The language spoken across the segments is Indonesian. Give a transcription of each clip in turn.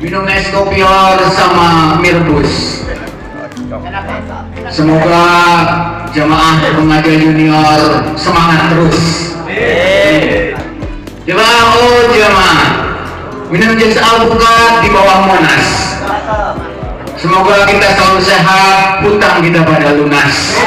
minum es kopi sama mie rebus. Semoga jamaah remaja junior semangat terus. Jamaah minum jus alpukat di bawah Monas. Semoga kita selalu sehat, hutang kita pada lunas.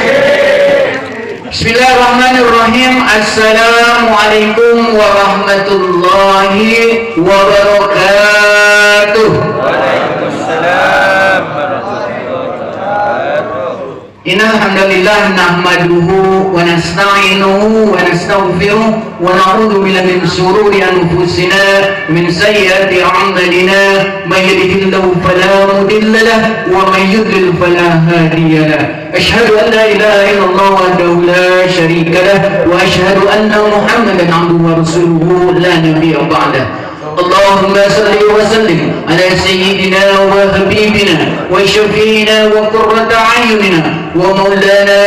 Bismillahirrahmanirrahim. Assalamualaikum warahmatullahi wabarakatuh. Waalaikumsalam warahmatullahi wabarakatuh. Innal hamdalillah nahmaduhu wa nasta'inuhu wa nastaghfiruh wa na'udzu billahi min shururi anfusina min sayyiati a'malina may yahdihillahu fala mudilla lahu wa may yudlil fala hadiya lahu. Asyhadu an la ilaha illallah wahdahu la syarika lahu wa asyhadu anna Muhammadan 'abduhu wa rasuluhu la nabiyya ba'dahu. اللهم صل وسلم على سيدنا وحبيبنا وشفينا وقرة أعيننا ومولانا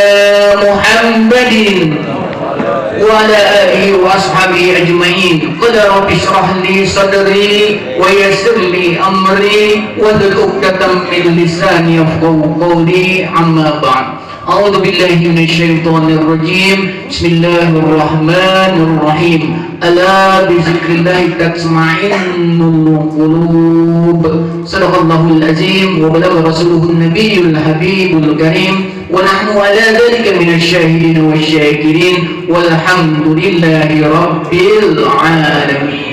محمد وعلى آله وأصحابه أجمعين. قل رب اشرح لي صدري ويسر لي أمري واحلل عقدة من لساني يفقهوا قولي. أما بعد أعوذ بالله من الشيطان الرجيم. بسم الله الرحمن الرحيم. ألا بذكر الله تطمئن القلوب. صدق الله العظيم وبلغ رسوله النبي الحبيب الكريم ونحن على ذلك من الشاهدين والشاكرين والحمد لله رب العالمين.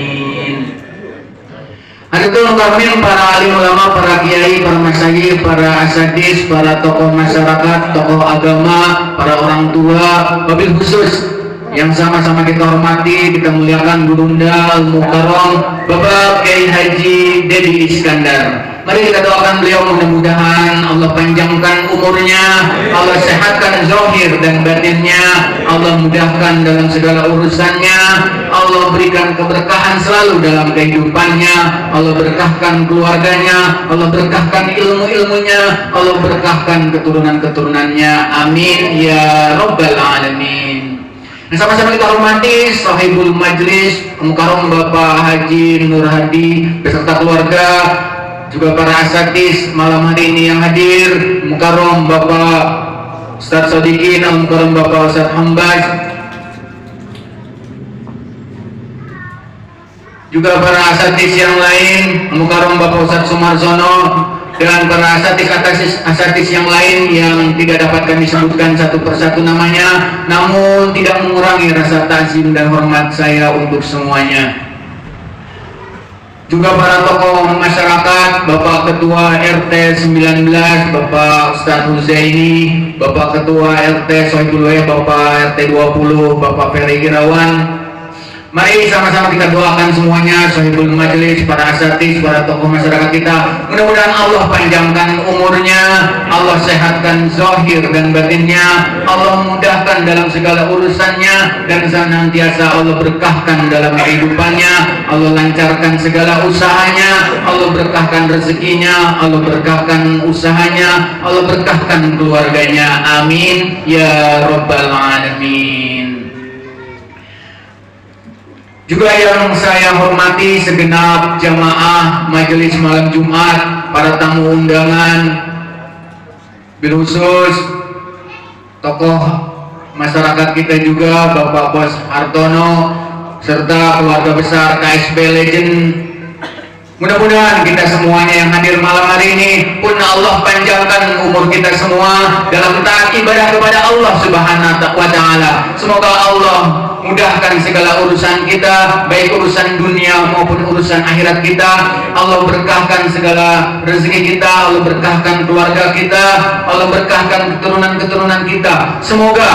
Hadirin kami para alim ulama, para kiai, para masyayikh, para asadis, para tokoh masyarakat, tokoh agama, para orang tua, wabil khusus yang sama-sama kita hormati, kita muliakan Gurunda Al-Mukarram Bapak Kiai Haji Dedi Iskandar. Mari kita doakan beliau, mudah-mudahan Allah panjangkan umurnya, Allah sehatkan zahir dan batinnya, Allah mudahkan dalam segala urusannya, Allah berikan keberkahan selalu dalam kehidupannya, Allah berkahkan keluarganya, Allah berkahkan ilmu-ilmunya, Allah berkahkan keturunan-keturunannya. Amin ya rabbal alamin. Nah, sama-sama kita hormati sahibul majlis Mukarram Bapak Haji Nur Hadi beserta keluarga, juga para asatidz malam hari ini yang hadir, Mukarram Bapak Ustadz Sodikin, Mukarram Bapak Ustadz Hambas, juga para asatidz yang lain, Mukarram Bapak Ustadz Sumarsono, dan para asatidz yang lain yang tidak dapat kami sebutkan satu persatu namanya, namun tidak mengurangi rasa takzim dan hormat saya untuk semuanya. Juga para tokoh masyarakat, Bapak Ketua RT 19, Bapak Ustadz Huzaini, Bapak Ketua RT Sohibul Waya, Bapak RT 20, Bapak Ferry Irawan. Mari sama-sama kita doakan semuanya, sahibul majlis, para asatidz, para tokoh masyarakat kita. Mudah-mudahan Allah panjangkan umurnya, Allah sehatkan zahir dan batinnya, Allah mudahkan dalam segala urusannya, dan senantiasa Allah berkahkan dalam kehidupannya, Allah lancarkan segala usahanya, Allah berkahkan rezekinya, Allah berkahkan usahanya, Allah berkahkan keluarganya. Amin ya rabbal alamin. Juga yang saya hormati segenap jamaah majelis malam Jumat, para tamu undangan, bil khusus tokoh masyarakat kita juga, Bapak Bos Hartono, serta keluarga besar KSP Legend. Mudah-mudahan kita semuanya yang hadir malam hari ini pun Allah panjangkan umur kita semua dalam taat ibadah kepada Allah Subhanahu wa Ta'ala. Semoga Allah mudahkan segala urusan kita, baik urusan dunia maupun urusan akhirat kita. Allah berkahkan segala rezeki kita, Allah berkahkan keluarga kita, Allah berkahkan keturunan-keturunan kita. Semoga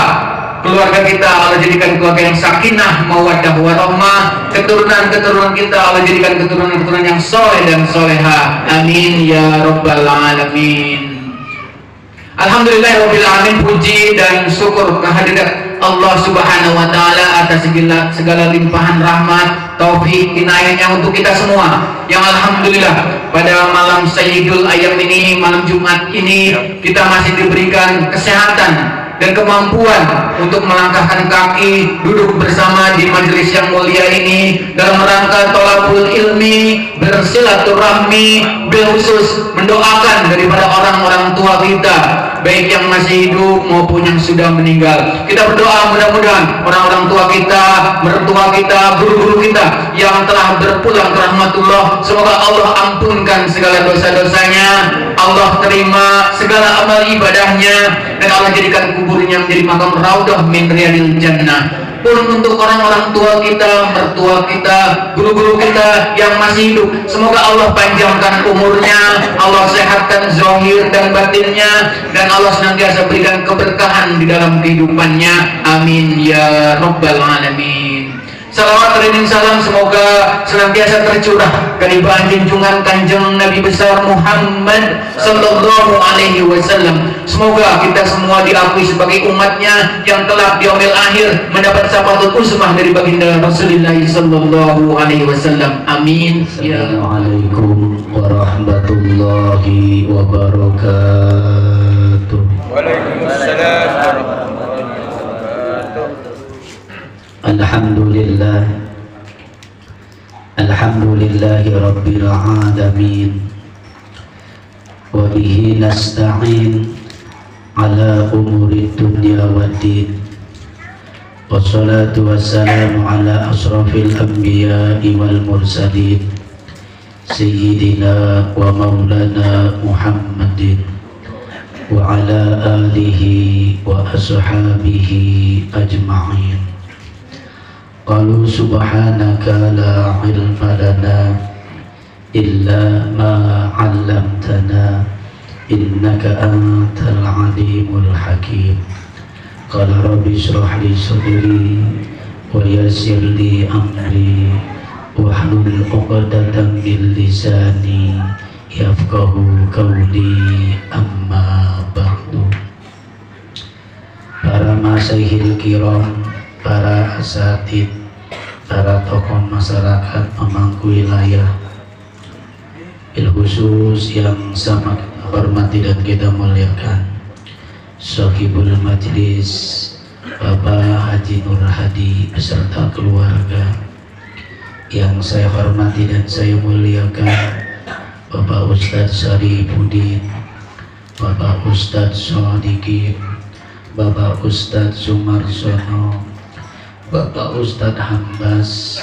keluarga kita Allah jadikan keluarga yang sakinah, mawaddah warahmah. Keturunan-keturunan kita Allah jadikan keturunan-keturunan yang soleh dan soleha. Amin ya rabbal alamin. Alhamdulillahirabbil alamin. Puji dan syukur kehadirat Allah Subhanahu wa Ta'ala atas segala limpahan rahmat, taufik, inayahnya untuk kita semua, yang alhamdulillah pada malam Sayyidul Ayyam ini, malam Jumat ini, kita masih diberikan kesehatan dan kemampuan untuk melangkahkan kaki duduk bersama di majelis yang mulia ini dalam rangka thalabul ilmi, bersilaturahmi silaturahmi, khusus mendoakan daripada orang-orang tua kita, baik yang masih hidup maupun yang sudah meninggal. Kita berdoa mudah-mudahan orang-orang tua kita, mertua kita, guru-guru kita yang telah berpulang ke rahmatullah, semoga Allah ampunkan segala dosa-dosanya, Allah terima segala amal ibadahnya, dan Allah jadikan kuburnya menjadi makam raudhah min riyadil jannah. Pun untuk orang-orang tua kita, mertua kita, guru-guru kita yang masih hidup, semoga Allah panjangkan umurnya, Allah sehatkan zahir dan batinnya, dan Allah senantiasa berikan keberkahan di dalam kehidupannya. Amin ya rabbal alamin. Salawat dan salam semoga senantiasa tercurah kelimpahan junjungan Kanjeng Nabi besar Muhammad sallallahu alaihi wasallam. Semoga kita semua diakui sebagai umatnya yang telah di yaumil akhir mendapat syafaat usmah dari baginda Rasulullah sallallahu alaihi wasallam. Amin. Assalamualaikum warahmatullahi wabarakatuh. Waalaikumsalam. Alhamdulillah, alhamdulillahi rabbil alamin, wa bihi nasta'in ala umuri dunya waddin, wassalatu wassalamu ala asrafil anbiya'i wal mursalin, sayyidina wa maulana Muhammadin wa ala alihi wa ashabihi ajma'in. Qalu subhanaka la ilma lana illa ma 'allamtana innaka antal alimul hakim. Qala rabbi shrah li sadri wa yassir li amri wahlul 'uqdatam min lisani yafqahu qawli. Amma ba'du. Para masyaykhil kiram, para asatid, para tokoh masyarakat pemangku wilayah, bil khusus yang sama kita hormati dan kita muliakan, Sahibul Majlis Bapak Haji Nur Hadi beserta keluarga, yang saya hormati dan saya muliakan Bapak Ustadz Syarifuddin, Bapak Ustadz Shodikin, Bapak Ustadz Sumarsono, Bapak Ustadz Hambas,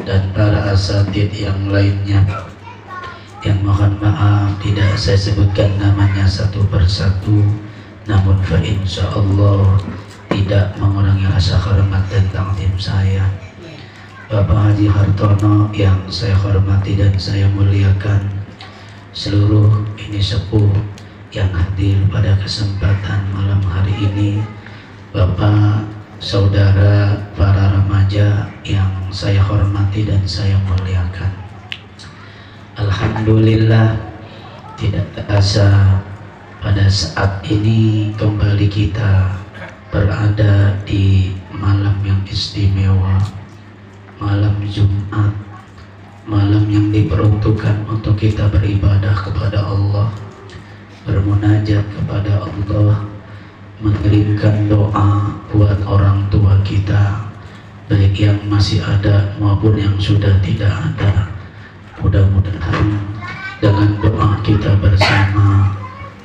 dan para asatid yang lainnya, yang mohon maaf tidak saya sebutkan namanya satu persatu, namun fa insyaallah tidak mengurangi rasa hormat dan takdim saya. Bapak Haji Hartono yang saya hormati dan saya muliakan, seluruh ini sepuh yang hadir pada kesempatan malam hari ini, Bapak, saudara, para remaja yang saya hormati dan saya muliakan. Alhamdulillah, tidak terasa pada saat ini kembali kita berada di malam yang istimewa, malam Jumat, malam yang diperuntukkan untuk kita beribadah kepada Allah, bermunajat kepada Allah, mengirimkan doa buat orang tua kita, baik yang masih ada maupun yang sudah tidak ada. Mudah-mudahan dengan doa kita bersama,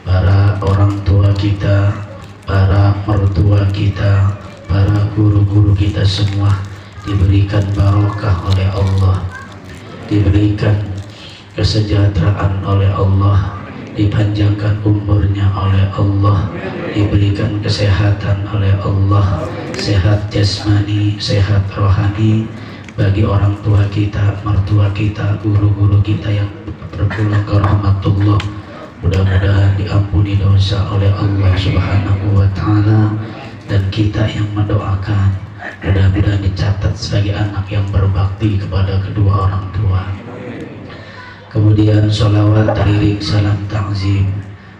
para orang tua kita, para mertua kita, para guru-guru kita semua diberikan barokah oleh Allah, diberikan kesejahteraan oleh Allah, dipanjangkan umurnya oleh Allah, diberikan kesehatan oleh Allah, sehat jasmani, sehat rohani bagi orang tua kita, mertua kita, guru-guru kita yang berpulang ke rahmatullah. Mudah-mudahan diampuni dosa oleh Allah Subhanahu wa ta'ala, dan kita yang mendoakan mudah-mudahan dicatat sebagai anak yang berbakti kepada kedua orang tua. Kemudian sholawat teriring salam ta'zim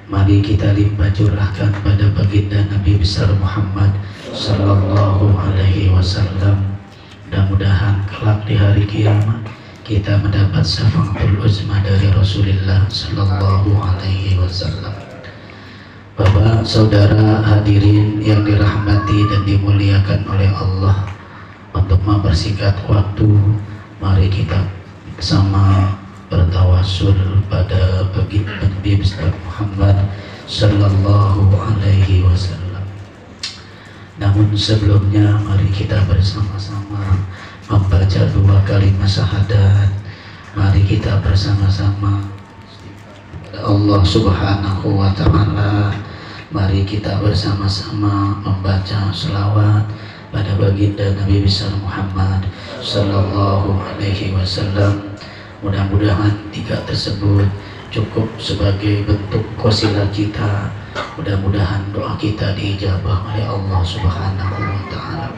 mari kita limpah curahkan pada baginda Nabi besar Muhammad sallallahu alaihi wasallam. Mudah-mudahan kelak di hari kiamat kita mendapat syafaatul uzma dari Rasulullah sallallahu alaihi wasallam. Bapak, saudara, hadirin yang dirahmati dan dimuliakan oleh Allah, untuk mempersingkat waktu, mari kita bersama bertawasul pada baginda Nabi besar Muhammad sallallahu alaihi wasallam. Namun sebelumnya mari kita bersama-sama membaca 2 kalimat syahadat. Mari kita bersama-sama Allah Subhanahu wa ta'ala. Mari kita bersama-sama membaca selawat pada baginda Nabi besar Muhammad sallallahu alaihi wasallam. Mudah-mudahan 3 tersebut cukup sebagai bentuk wasilah kita. Mudah-mudahan doa kita diijabah oleh Allah Subhanahu wa ta'ala.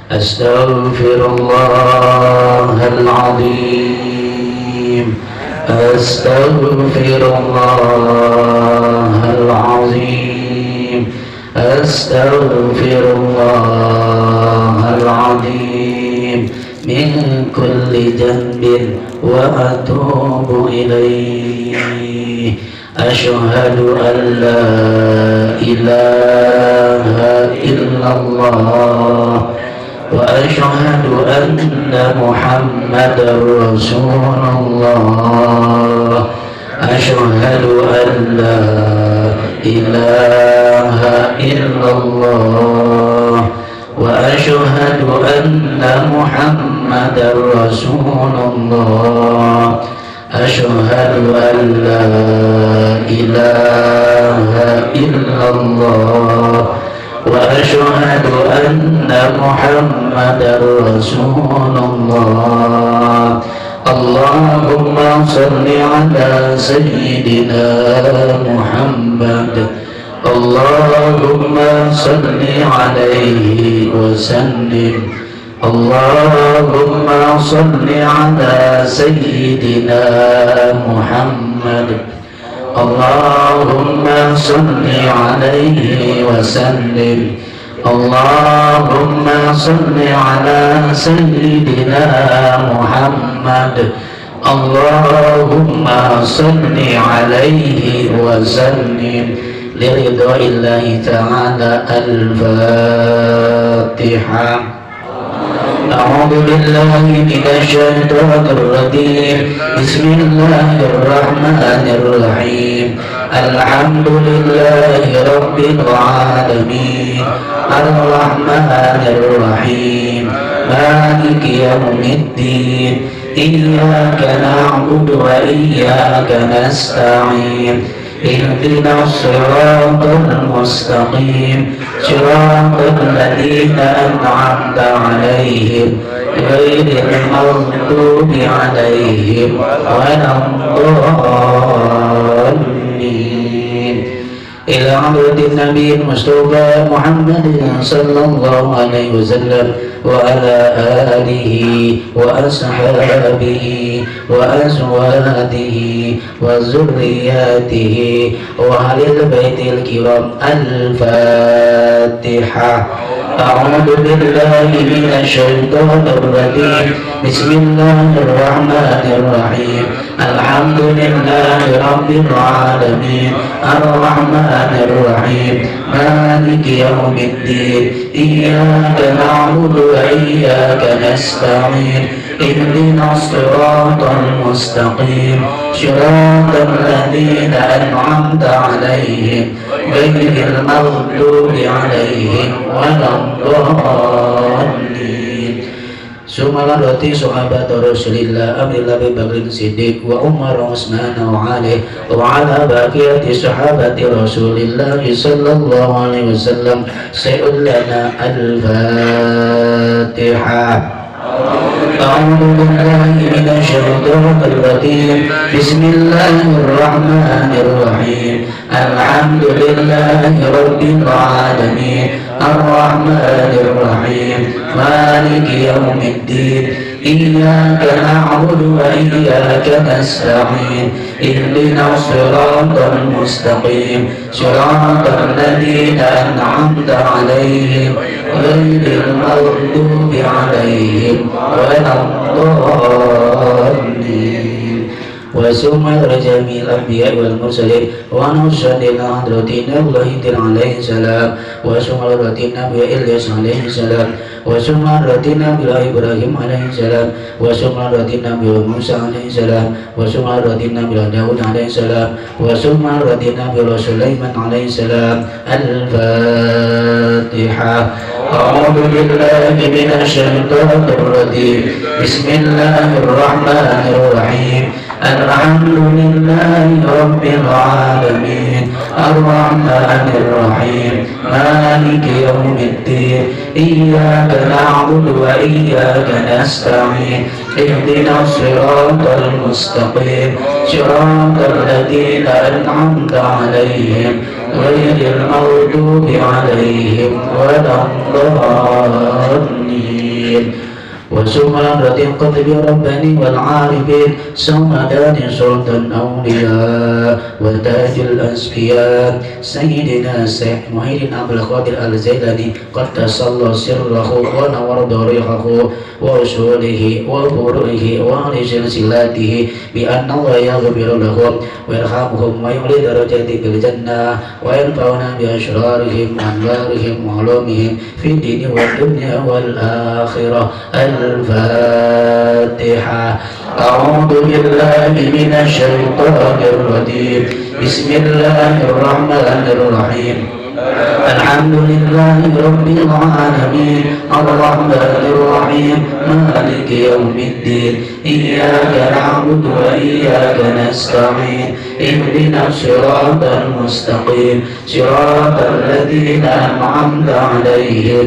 Astaghfirullahaladzim, astaghfirullahaladzim, astaghfirullahaladzim min kulli dhanbin wa atubu ilayhi. Asyhadu an la ilaha illallah wa asyhadu anna Muhammadar Rasulullah. Asyhadu an la ilaha illallah wa asyhadu anna Muhammadar Rasulullah. Asyhadu an la ilaha illallah wa asyhadu anna Muhammadar Rasulullah. Allahumma salli ala sayyidina Muhammad. Allahumma salli alaihi wa sallim. Allahumma salli ala sayyidina Muhammad. Allahumma salli alaihi wa sallim. Allahumma salli ala sayyidina Muhammad. Allahumma salli alaihi wa sallim. Liridha'illahi ta'ala. Al-Fatiha. أعوذ بالله من الشيطان الرجيم. بسم الله الرحمن الرحيم. الحمد لله رب العالمين الرحمن الرحيم مالك يوم الدين. إياك نعبد وإياك نستعين. اهدنا الصراط المستقيم صراط الذين أنعمت عليهم غير المغضوب عليهم ولا الضالين. إلى عبد النبي المصطفى محمد صلى الله عليه وسلم وعلى آله وأصحابه وأزواجه وذرياته وأهل البيت الكرام. الفاتحة. أعوذ بالله من الشيطان الرجيم. بسم الله الرحمن الرحيم. الحمد لله رب العالمين الرحمن الرحيم مالك يوم الدين. إياك نعبد وإياك نستعين. اهدنا الصراط المستقيم صراط الذين أنعمت عليهم غير المغضوب عليهم ولا الضالين. Sumalarati sahabat Rasulillah Abdullah bin Bakr Siddiq wa Umar Utsman wa Ali wa ala baqiyati sahabati Rasulillah sallallahu alaihi wasallam. Sayyidina al-Fatiha. أعوذ بالله من الشيطان الرجيم. بسم الله الرحمن الرحيم. الحمد لله رب العالمين الرحمن الرحيم مالك يوم الدين. إياك نعبد وإياك نستعين. اهدنا الصراط المستقيم صراط الذين أنعمت عليهم غير المغضوب عليهم ولا الضالين. وسمر جميع الأنبياء والمرسلين ونشهد حضرة الله عليه السلام وسمر النبي إلياس عليه السلام وسمر النبي إبراهيم عليه السلام وسمر النبي موسى عليه السلام وسمر النبي داود عليه السلام وسمر النبي سليمان عليه السلام. الفاتحة. أعوذ بالله من الشيطان الرجيم. بسم الله الرحمن الرحيم. الحمد لله رب العالمين الرحمن الرحيم مالك يوم الدين إياك نعبد وإياك نستعين اهدنا الصراط المستقيم صراط الذين أنعمت عليهم غير المغضوب عليهم ولا الضالين. وسمع رضي القطب رباني والعارفين سمدان سلطان أولياء وتاج الأسفياء سيدنا الشيخ محي عبد القادر الجيلاني قدس الله سره ونور ضريحه وأصوله وفروعه وأهل سلسلته بأن الله يغفر لهم ويرحمهم ويعلي درجاتهم في الجنة وينفعنا بأشرارهم وأنوارهم وعلومهم في الدين والدنيا والآخرة. الفاتحة. أعوذ بالله من الشيطان الرجيم. بسم الله الرحمن الرحيم. الحمد لله رب العالمين الرحمن الرحيم مالك يوم الدين إياك نعبد وإياك نستعين اهدنا الصراط المستقيم صراط الذين أنعمت عليهم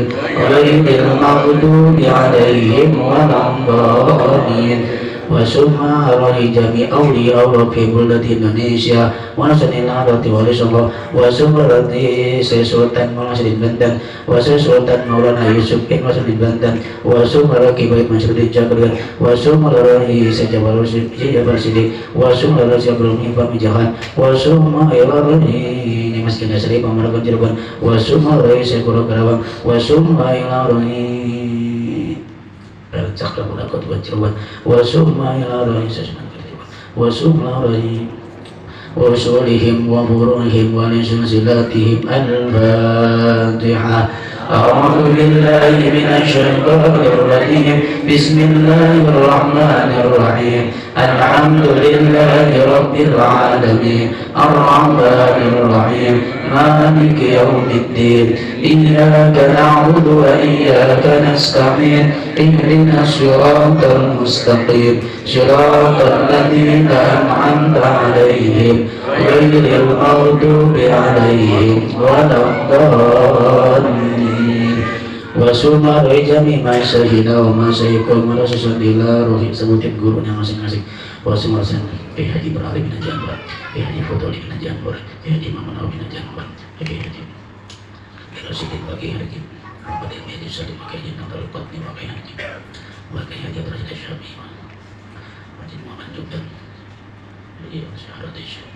غير المغضوب عليهم ولا الضالين. وسمع رأي جميع أولياء ربي بلد Indonesia ونسأل الله الله وسمع رأي Sultan Maulana Banten Sultan Maulana Yusuf bin Maulana Banten وسمع رأي Baik Masyudin Jabir وسمع رأي Jabar Sidik وسمع رأي Jabar Mimpa Mijahan وسمع رأي Masjid Nasri Pamarakan Cirebon وسمع رأي Sekuro Karawang وسمع رأي Cakra Mulakot Cirebon wasumma ila rahi sasman wasumma rahi wasulihim wa buruhim wa lisilsilatihim. Al-Fatihah. أعوذ بالله من الشيطان الرجيم. بسم الله الرحمن الرحيم. الحمد لله رب العالمين الرحمن الرحيم مالك يوم الدين إياك نعبد وإياك نستعين اهدنا الصراط المستقيم صراط الذين أنعمت عليهم غير المغضوب عليهم ولا الضالين. Wasumma jami masyahina wa masyahikum wa rasulillah rohi sebutin gurunya masing-masing. Wasumma sen Haji Berali bin Janbar Haji Fotoli bin Janbar Haji Mamanaw bin Janbar Haji Rasidin bagi Haji Bapak Haji Salim bagi Haji Natal Qatni bagi Haji Rasid Syabi Haji Muhammad Jubdan Haji Syahrati Syekh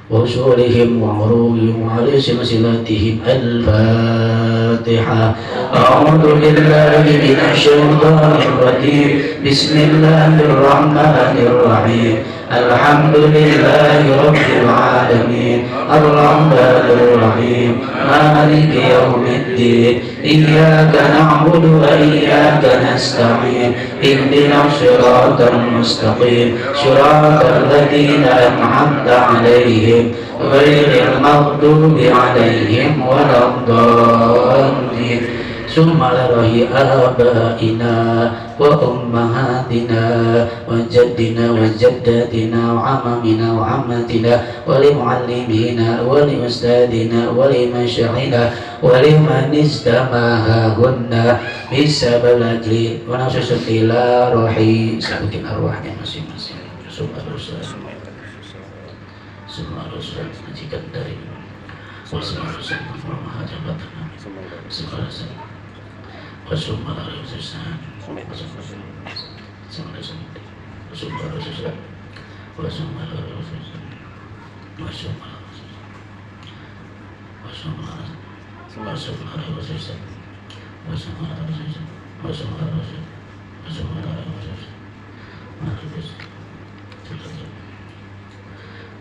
وصولهم وعروهم وعلى سلسلاتهم. الفاتحة. أعوذ بالله من الشيطان الرجيم. بسم الله الرحمن الرحيم. الحمد لله رب العالمين الرحمن الرحيم مالك يوم الدين إياك نعبد وإياك نستعين اهدنا الصراط المستقيم صراط الذين أنعمت عليهم غير المغضوب عليهم ولا الضالين. ثم لرأي آبائنا وأمهاتنا وجدنا وجداتنا وعمامنا وعماتنا ولمعلمينا ولأستاذنا ولمشايخنا ولمن استمعهن بسبب الأجل ونفس إلى روحي sebutin arwahnya masing-masing. Semua Rasul majikan dari semua Rasul Muhammad semua Rasul Wasumma Rasulullah Wasumma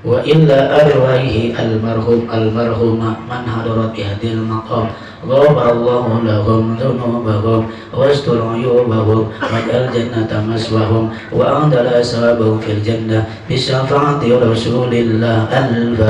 wa illa arwaihi almarhumah man hadarat hadil maqam ghafarallahu lahum dhunubahum wastur uyubahum waj'al jannata maswahum wa andala ashabahum fil jannah bisyafaati rasulillah. Al-Fatiha.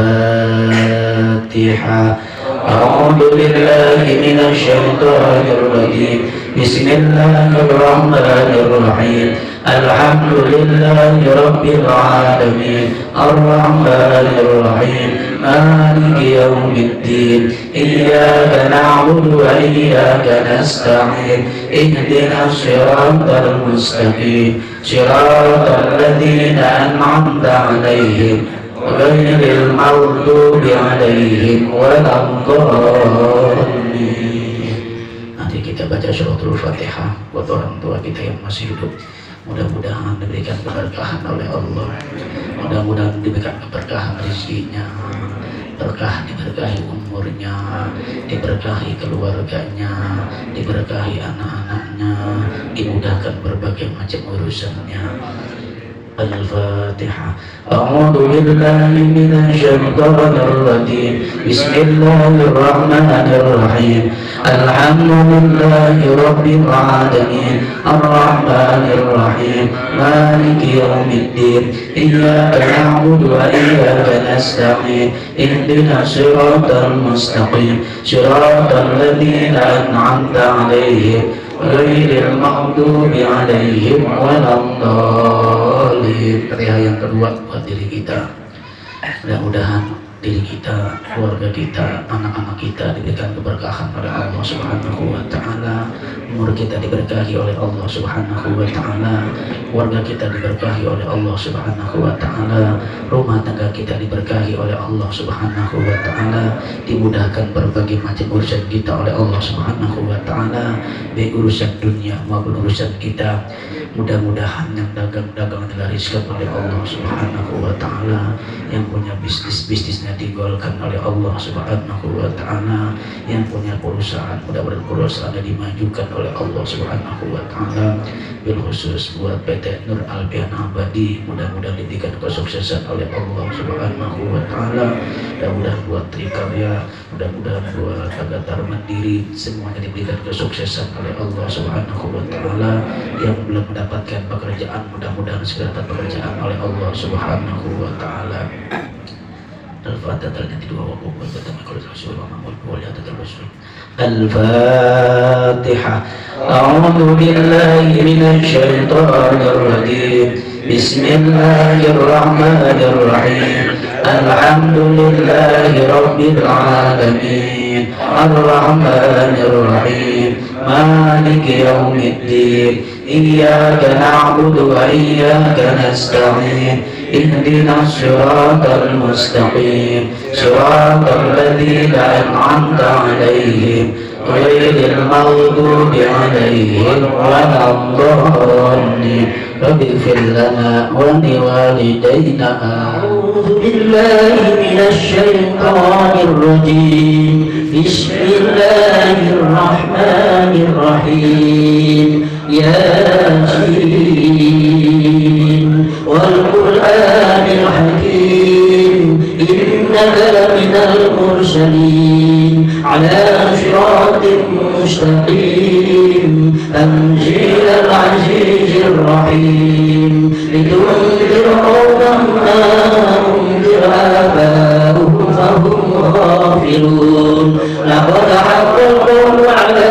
A'udzu billahi minasy syaithanir rajim. Bismillahirrahmanirrahim. Alhamdulillahi rabbil alamin. Ar-Rahmanir Rahim. Maliki yaumiddin. Iyyaka na'budu wa iyyaka nasta'in. Ihdinas siratal mustaqim. Siratal ladzina an'amta 'alaihim ghairil maghdubi 'alaihim waladdallin. Nanti kita baca suratul Fatihah buat orang tua kita yang masih hidup. Mudah-mudahan diberikan keberkahan oleh Allah. Mudah-mudahan diberikan keberkahan rezekinya, berkah diberkahi umurnya, diberkahi keluarganya, diberkahi anak-anaknya, dimudahkan berbagai macam urusannya. Al-Fatihah. A'udzu billahi minasy syaithanir rajim. Bismillahirrahmanirrahim. Alhamdulillahi rabbil alamin. Ar-Rahmanir Rahim. Maliki yaumiddin. Iyyaka na'budu wa iyyaka nasta'in. Ihdinas siratal mustaqim. Siratal ladzina an'amta 'alaihim ghairil maghdubi 'alaihim waladdallin. Fatihah yang kedua buat diri kita. Mudah-mudahan diri kita, keluarga kita, anak-anak kita diberikan keberkahan oleh Allah Subhanahu wa taala. Umur kita diberkahi oleh Allah Subhanahu wa taala. Keluarga kita diberkahi oleh Allah Subhanahu wa taala. Rumah tangga kita diberkahi oleh Allah Subhanahu wa taala. Dimudahkan berbagai macam urusan kita oleh Allah Subhanahu wa taala, baik urusan dunia maupun urusan kita. Mudah-mudahan yang dagang-dagang dilariskan oleh Allah Subhanahu wa taala, yang punya bisnisnya digolkan oleh Allah Subhanahu wa taala, yang punya perusahaan mudah-mudahan perusahaannya dimajukan oleh Allah Subhanahu wa taala. Bil khusus buat PT Nur Alpian Abadi, mudah-mudahan diberikan kesuksesan oleh Allah Subhanahu wa taala. Mudah-mudahan buat Trikarya, mudah-mudahan buat Agatar Mandiri, semuanya diberikan kesuksesan oleh Allah Subhanahu wa taala. Yang belum mendapatkan pekerjaan, mudah-mudahan segera dapat pekerjaan oleh Allah Subhanahu wa taala. Al-Fatihah nanti dua waktu bertemu kalau Rasulullah Muhammad SAW. Al-Fatihah. A'udzu billahi minasy syaithanir rajim. Bismillahirrahmanirrahim. Alhamdulillahi rabbil alamin. Ar-Rahmanir Rahim. Maliki yaumiddin. Iyyaka na'budu wa iyyaka nasta'in. Ihdinas siratal mustaqim. Siratal ladzina an'amta 'alaihim ghairil maghdubi 'alaihim waladdallin. Rabbi ighfir lana wa liwalidayna. A'udzu billahi minasy syaithanir rajim. Bismillahirrahmanirrahim. Yasin wal Qur'anil Hakim. Innaka laminal mursalin ala siratin mustaqim. Tanzilal azizir rahim. Litunzir qawman ma unzir aba'uhum fahum ghafilun. Laqad haqqal qawlu ala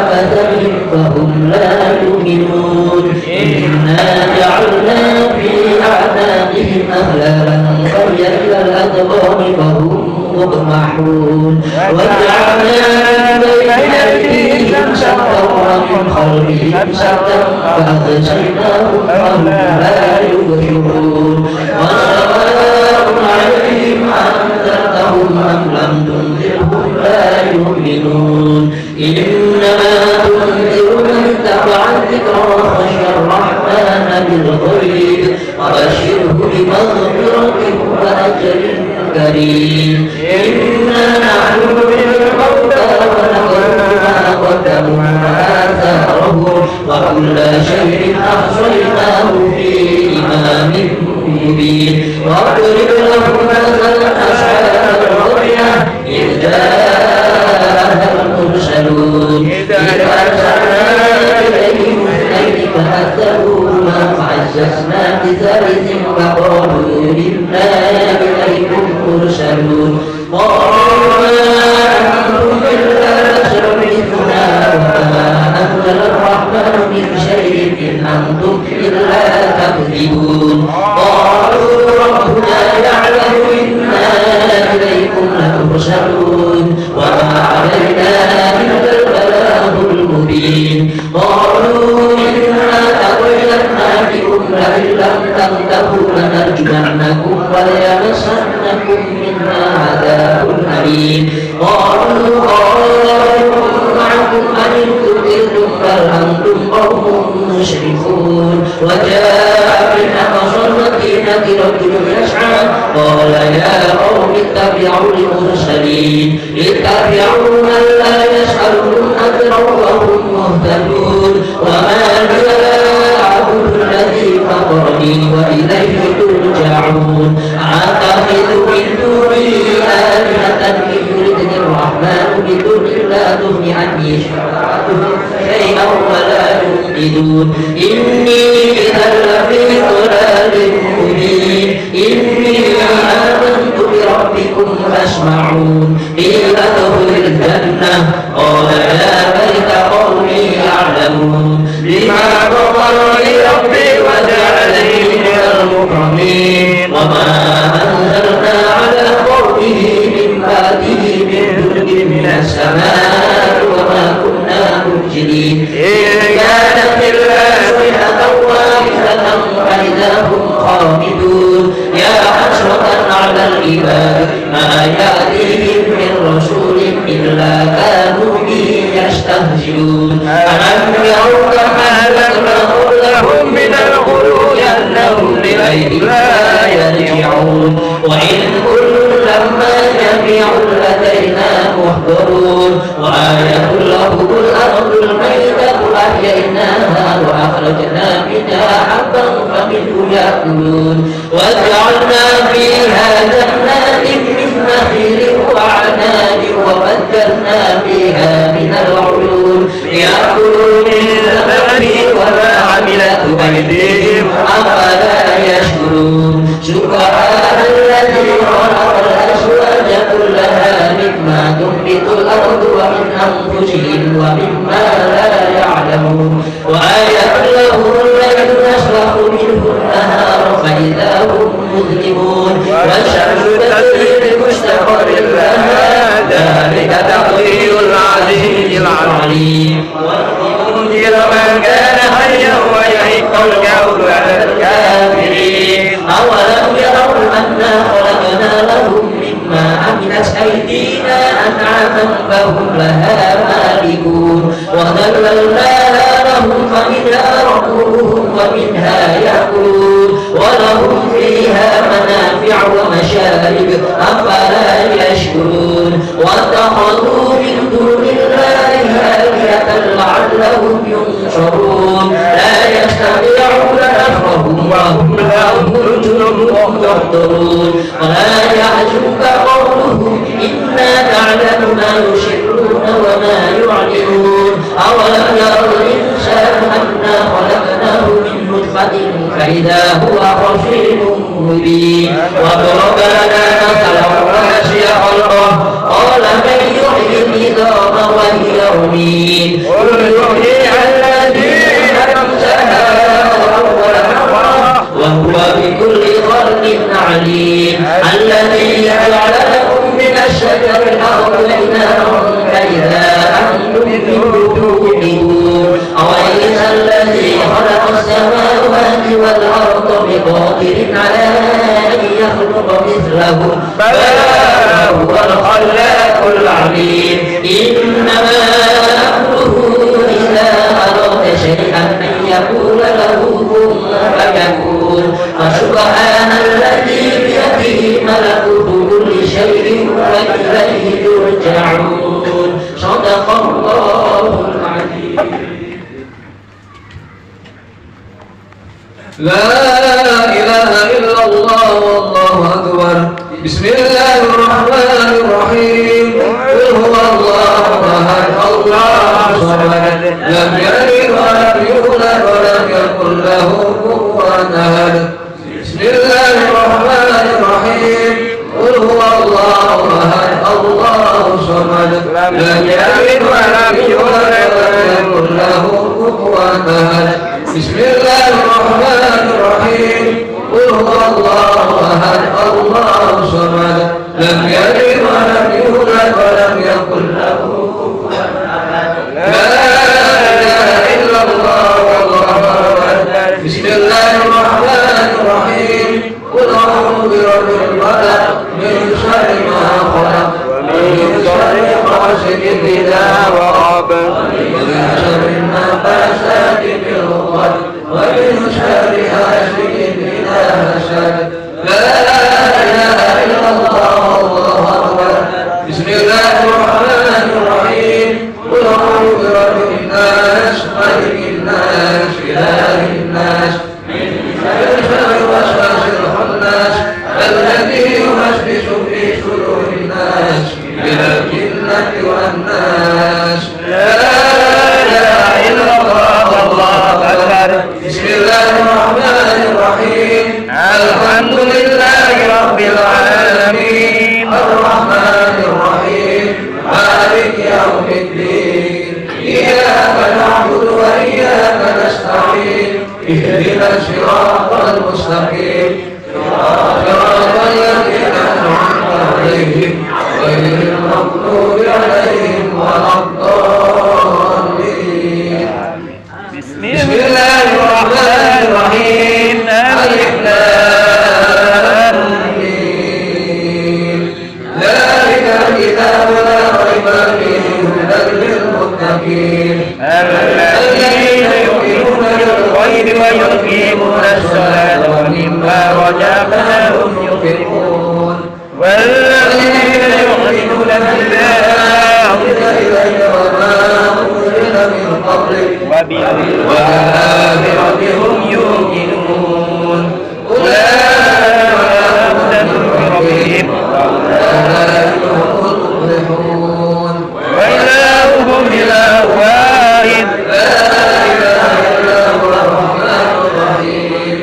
aktsarihim fahum la yu'minun. Inna ja'alna fi a'naqihim aghlalan falyal adghani fahum muqmahun. Waja'alna bayna aydihim saddan wa min khalfihim saddan fa'aghayshaynahum fahum la yubsirun. Wa sawa'un 'alayhim anzartahum am lam tunzirhum la yu'minun. Innama tunziru man ittaba'a adh-dhikra wa khashiya ar-rahmana bil-ghaib wa bashshirhu bi-maghfiratin wa ajrin karim. Inna nahnu bil-mawta wa naqulu ma qaddamu wa atharahum wa kulla shay'in ahsaynahu fi imamin mubin. Wa استثنى بثالث فقالوا إنا إليكم مرسلون قالوا ما أنتم إلا بشر مثلنا وما أنزل الرحمن من شيء إن أنتم إلا تكذبون قالوا ربنا يعلم إنا إليكم لمرسلون وما علينا إلا البلاغ المبين قالوا إنا تطيرنا بكم لئن لم تنتهوا لنرجمنكم وليمسنكم منا عذاب أليم قالوا قائلهم معكم أن قتلتم بل أنتم قوم مشركون وجاء بالأقصى المدينة رجل يسعى قال يا قوم اتبعوا المرسلين اتبعوا من لا يسألكم أجرا وهم مهتدون وما لي لا أعبد الذي فطرني وإليه ترجعون أتخذ من دونه آلهة إن يردني الرحمن بضر لا تغن عني شفاعتهم شيئا ولا ينقذون إني إذا لفي ضلال مبين إني آمنت بربكم فاسمعون قيل ادخل الجنة قال يا ليت قومي يعلمون بما غفر لي ربي وجعلني من المكرمين وما أنزلنا على قومه من بعده من جند من السماء وما كنا مرسلين إن كانت إلا صيحة واحدة فإذا هم خامدون يا حسرة على العباد ما يأتيهم من رسول إلا كانوا به يستهزئون ألم يروا كما أهلكنا قبلهم من القرون أنهم إليه لا يرجعون وإن كل لما جميع لدينا محضرون وآية لهم الأرض الميتة أحييناها وأخرجنا منها حبا فمنه يأكلون وجعلنا فيها جنات من نخيل وأعناب وفجرنا فيها من العيون يأكلوا من ثمره وما عملت أيديهم أفلا يشكرون سبحان الذي خلق الأزواج كلها مما تنبت الأرض ومن أنفسهم ومما لا يعلمون وآية لهم الليل نسلخ منه النهار فإذا هم مظلمون والشمس تجري لمستقر لها ذلك تقدير العزيز العليم وينذر من كان حيا ويحق القول على الكافرين أولم يروا أنا خلقنا لهم مما عملت أيدينا أنعاما فهم لها مالكون وذللناها لهم فمنها ركوبهم ومنها يأكلون ولهم فيها منافع ومشارب أفلا يشكرون واتخذوا من دون الله آلهة لعلهم ينصرون لا يستطيعون نصرهم وهم لهم جند محضرون ولا يعجبك قولهم إنا نعلم ما يسرون وما يعلنون أولم ير الإنسان أنا خلقناه من نطفة فإذا هو خصيم مبين وضرب لنا مثلا ونسي خلقه قال من يحيي العظام وهي رميم قل يحييها الذي أنشأها أول مرة وهو بكل خلق عليم الذي جعل لكم من الشجر الأخضر نارا فإذا أنتم منه توقدون أوليس الذي خلق السماوات والأرض بقادر على أن يخلق مثلهم بلى هو الخلاق العليم إنما أمره إذا أراد شيئا أن يقول له كن فيكون فسبحان الذي بيده ملكوت كل شيء وإليه يرجعون صدق الله العظيم. لا إله إلا الله والله أكبر. بسم الله الرحمن الرحيم. قل هو الله أحد الله الصمد لم يلد ولم يولد ولم يكن له كفوا لم يلد ولم يولد ولم يكن له كفوا أحد. بسم الله الرحمن الرحيم قل هو الله أحد الله الصمد لم يلد ولم يولد ولم يكن له كفوا أحد. لا إله إلا الله والله أكبر. بسم الله الرحمن الرحيم قل أعوذ برب الفلق من شر ما خلق ومن شر غاسق إذا وقب ومن شر النفاثات في العقد ومن شر حاسد إذا حسد. لا إله إلا الله والله أكبر. بسم الله الرحمن الرحيم قل أعوذ برب الناس ملك الناس إله الناس من شر الوسواس الخناس الذي يوسوس في صدور الناس من الجنة والناس. لا إله إلا الله والله أكبر. بسم الله الرحمن الرحيم الحمد لله رب العالمين الرحمن الرحيم مالك يوم الدين إياك نعبد وإياك نستعين اهدنا الصراط المستقيم صراط الذين أنعمت عليهم غير المغضوب عليهم ولا الضالين. بسم الله الرحمن الرحيم ألف لام ميم ذلك الكتاب لا ريب فيه هدى للمتقين الذين يؤمنون بالغيب ويقيمون الصلاة ومما رزقناهم ينفقون والذين يؤمنون بالله إليك وما أنزل من قبلك وبالآخرة هم يوقنون أولئك من ربهم وأولئك هم المفلحون وإلههم إله واحد لا إله إلا هو الرحمن الرحيم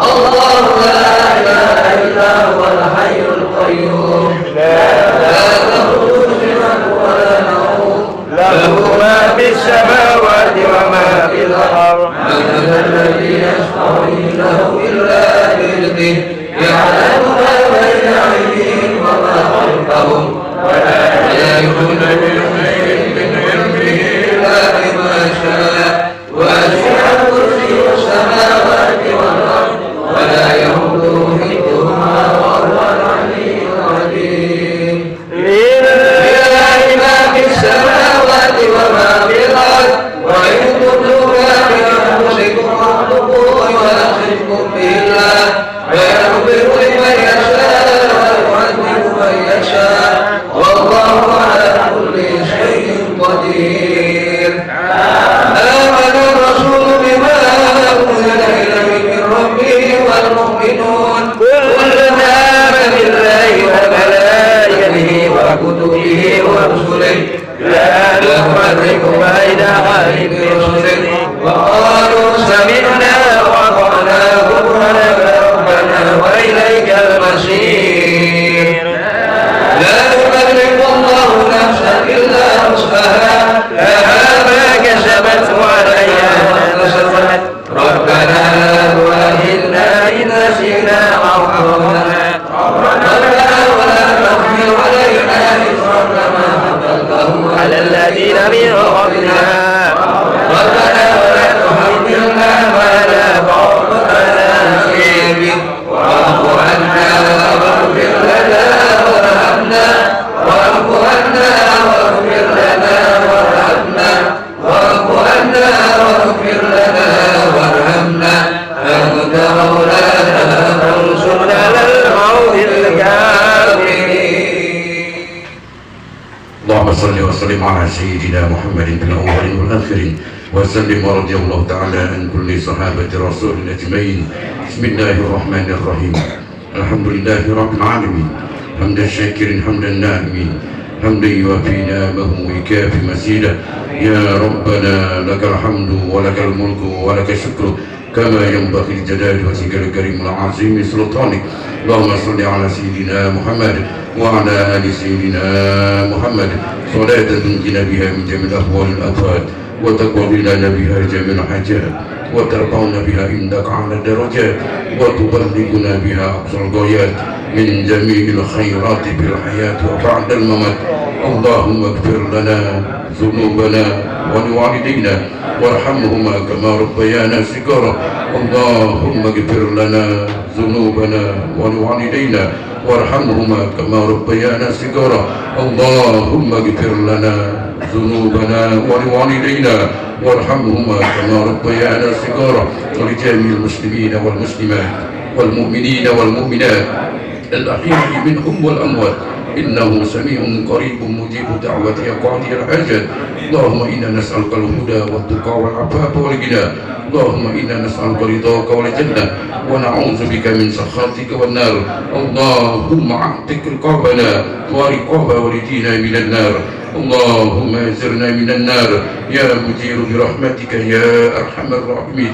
الله لا إله إلا هو الحي القيوم لا تأخذه سنة ولا نوم له ما في السماوات وما في الأرض من ذا الذي يشفع عنده إلا بإذنه يعلم ما بين أيديهم وما خلفهم ولا يحيطون بشيء من علمه إلا بما شاء وسع كرسيه السماوات والأرض ولا يؤوده حفظهما وهو العلي العظيم. لله ما في السماوات وما في الأرض وإن تبدوا ما في أنفسكم فاعلموا يحاسبكم به الله ويغفر لمن يشاء ويعذب من يشاء والله على كل شيء قدير. آمن الرسول بما أنزل إليه من ربه والمؤمنون كل آمن بالله وملائكته وكتبه ورسله لا نفرق بين أحد من رسله وقالوا سمعنا وأطعنا غفرانك ربنا وإليك المصير. لا يكلف الله نفسا إلا وسعها لها ما كسبت وعليها ما كسبت ربنا لا تؤاخذنا إن نسينا أو أخطأنا ربنا ولا تحمل علينا إصرا كما حملته على الذين من قبلنا ربنا ولا تحملنا ما لا طاقة لنا به واعف عنا واغفر لنا وارحمنا واعف عنا واغفر لنا وارحمنا واعف عنا واغفر لنا وارحمنا أنت مولانا فانصرنا على القوم الكافرين. اللهم صل وسلم على سيدنا محمد في الأولين والآخرين وسلم ورضي الله تعالى عن كل صحابة رسول أجمعين. بسم الله الرحمن الرحيم الحمد لله رب العالمين حمد الشاكرين حمد الناعمين حمدا يوافي نعمه ويكافي مزيدا. يا ربنا لك الحمد ولك الملك ولك الشكر كما ينبغي الجلال وجهك الكريم العظيم سلطانك. اللهم صل على سيدنا محمد وعلى آل سيدنا محمد صلاة تنجينا بها من جميع الأهوال والآفات وتقضي لنا بها جميع الحاجات وترفعنا بها عندك على الدرجات وتبلغنا بها أقصى الغايات من جميع الخيرات في الحياة وبعد الممات. اللهم اغفر لنا ذنوبنا ولوالدينا وارحمهما كما ربيانا صغارا. اللهم اغفر لنا ذنوبنا ولوالدينا وارحمهما كما ربيانا صغارا. اللهم اغفر لنا ذنوبنا ولوالدينا وارحمهما كما ربيانا صغارا ولجميع المسلمين والمسلمات والمؤمنين والمؤمنات الأحياء منهم والأموات إنه سميع قريب مجيب دعوة قاضي الحاجات. اللهم إنا نسألك الهدى والتقى والعفاف والغنى. اللهم إنا نسألك رضاك والجنة ونعوذ بك من سخطك والنار. اللهم اعتق رقابنا ورقاب والدينا من النار. اللهم اجرنا من النار يا مجير برحمتك يا أرحم الراحمين.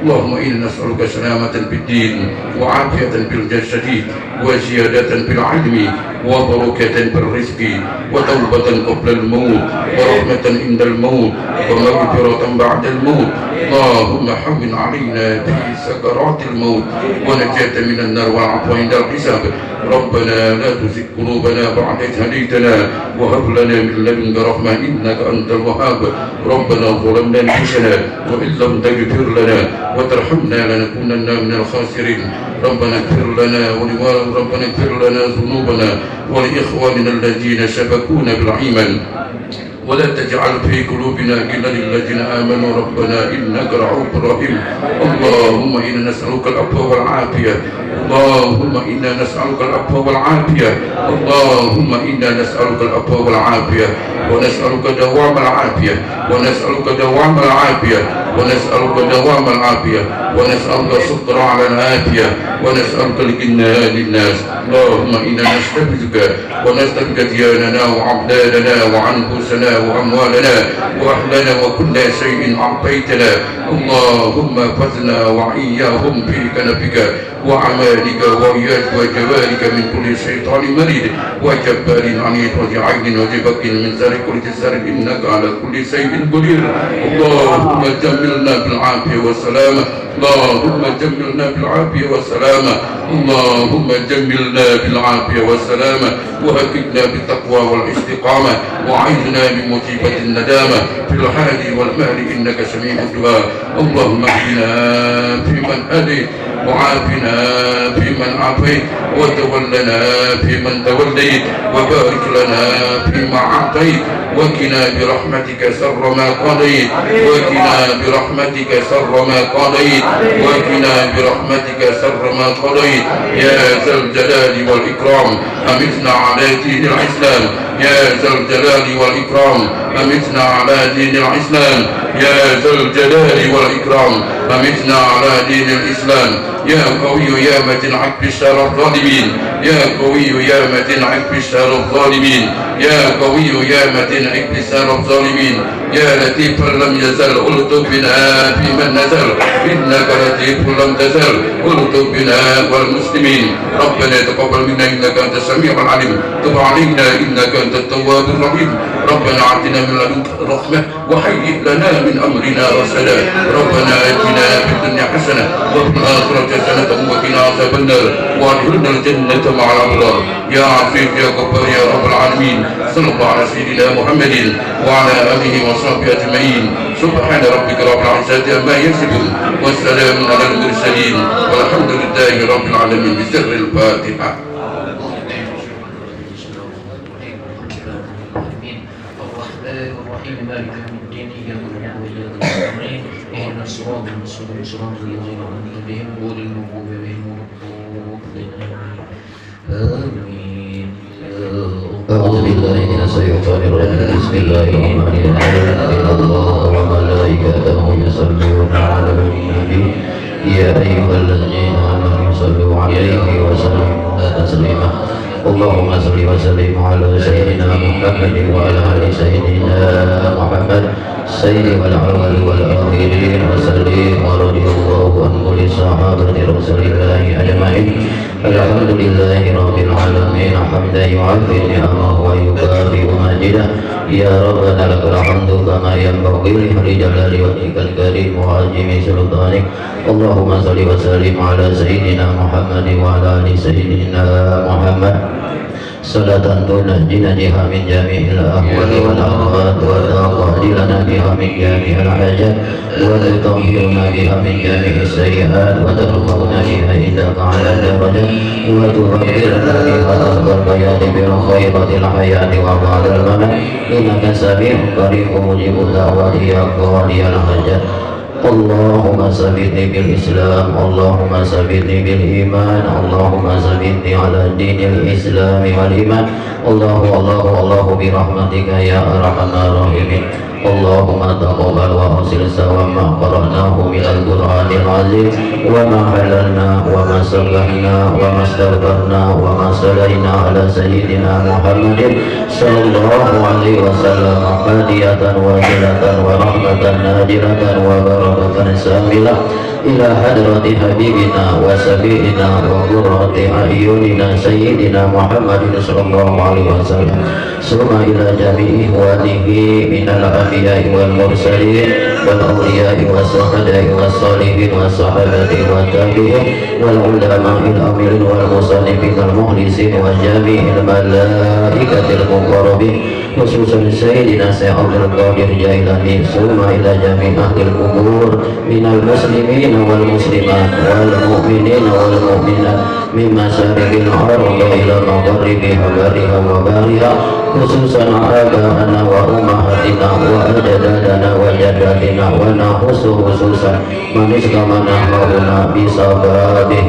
اللهم إنا نسألك سلامة في الدين وعافية في الجسد وزيادة في العلم وبركة في الرزق وتوبة قبل الموت ورحمة عند الموت ومغفرة بعد الموت. اللهم حمل علينا في سكرات الموت ونجاة من النار والعفو عند الحساب. ربنا لا تزغ قلوبنا بعد إذ هديتنا وهب لنا من لدنك رحمة إنك أنت الوهاب. ربنا ظلمنا أنفسنا وإن لم تغفر لنا وترحمنا لنكونن من الخاسرين. ربنا اغفر لنا ربنا اغفر لنا ذنوبنا ولإخواننا الذين سبقونا بالإيمان ولا تجعل في قلوبنا غلا للذين آمنوا ربنا إنك رؤوف رحيم. اللهم إنا نسألك العفو والعافية. اللهم إنا نسألك العفو والعافية. اللهم إنا نسألك العفو والعافية ونسألك دوام العافية ونسألك دوام العافية ونسألك دوام العافية ونسألك الستر على العافية ونسألك الغنى للناس. اللهم إنا نستغفرك ونستغفرك دياننا وعبداننا وعنفسنا وأموالنا وأهلنا وكل شيء أعطيتنا. اللهم فزنا وإياهم في كنفك وأعمالك وإياك وجوارك من كل شيطان مريد وجبار عنيد وجعين وجبك من شر كل جسر إنك على كل شيء قدير. اللهم جملنا بالعافية والسلامة. اللهم جملنا بالعافية والسلامة. اللهم جملنا بالعافية والسلامة وهكذنا بالتقوى والاستقامة وعيذنا من مصيبة الندامة في الحال والمال إنك سميع الدعاء. اللهم اهدنا فيمن هديت وعافنا فيمن عافيت وتولنا فيمن توليت وبارك لنا فيما أعطيت وقنا برحمتك شر ما قضيت وقنا برحمتك شر ما قضيت وقنا برحمتك شر ما قضيت يا ذا الجلال والإكرام. أمتنا على دين الإسلام يا ذا الجلال والإكرام. أمتنا على دين الإسلام يا ذا الجلال والإكرام. أمتنا على دين الإسلام يا قوي يا متين عقب شر الظالمين. يا قوي يا متين عقب شر الظالمين. يا قوي يا متين عقب شر الظالمين. يا لطيف لم يزل ألطف بنا في من نزل إنك لطيف لم تزل ألطف بنا والمسلمين. ربنا تقبل منا إنك أنت السميع العليم. تب علينا إنك أنت التواب الرحيم. ربنا آتنا من لدنك رحمة وهيئ لنا من أمرنا رشدا. ربنا آتنا في الدنيا حسنة وفي الآخرة حسنة وقنا عذاب النار وأدخلنا الجنة مع الأبرار يا عزيز يا غفار يا رب العالمين. صلى الله على سيدنا محمد وعلى آله وصحبه أجمعين. سبحان ربك رب العزة عما يصفون والسلام على المرسلين والحمد لله رب العالمين. بسر الفاتحة. مالك يوم الدين إياك نعبد وإياك نستعين اهدنا الصراط المستقيم صراط الذين أنعمت عليهم غير المغضوب عليهم ولا الضالين آمين. أعوذ بالله من الشيطان الرجيم. بسم الله الرحمن الرحيم. إن الله وملائكته يصلون على النبي يا أيها الذين آمنوا صلوا عليه وسلموا تسليما. اللهم صل وسلم على سيدنا محمد وعلى آل سيدنا محمد سيد الأول والآخرين وسلم ورضي الله عن كل صحابة رسول الله أجمعين. الحمد لله رب العالمين حمدا يعافي نعمه ويكافئ مجده. يا ربنا لك الحمد كما ينبغي لجلال وجهك الكريم وعظيم سلطانك. اللهم صل وسلم على سيدنا محمد وعلى آل سيدنا محمد صلاة تنجينا بها من جميع الأهوال والأمراض وتقضي لنا بها من جميع الحاجات وتطهرنا بها من جميع السيئات وترفعنا بها عندك على الدرجات وتذكرنا بها أصغر البيان بالخيرات الحياة وبعد الممات. إنك سميع قريب مجيب الدعوات يا قاضي الحاجات. اللهم ثبتني بالإسلام، اللهم ثبتني بالإيمان، اللهم ثبتني على دين الإسلام والإيمان. الله برحمتك يا أرحم الراحمين. اللهم تقبل وأوصل سوى ما قرأناه من القرآن العظيم وما حللنا وما سبحنا وما استغفرنا وما صلينا على سيدنا محمد صلى الله عليه وسلم هدية واصلة ورحمة ناجرة وبركة ساملة إلى حضرة حبيبنا وسبينا وقرة أعيننا سيدنا محمد صلى الله عليه وسلم ثم إلى جميع إخوانه من الأنبياء والمرسلين والأولياء والشهداء والصالحين والصحابة والتابعين والعلماء الأمرين والمصنفين المخلصين وجميع الملائكة المقربين خصوصا سيدنا سيد عبد القادر جيلاني ثم إلى جميع أهل القبور من المسلمين والمسلمات والمؤمنين والمؤمنات من مشارق الأرض إلى مغربها وبرها وبارها خصوصا آباءنا وأمهاتنا وأجدادنا وجداتنا ونخص خصوصا من استمنا هؤلاء بسببه.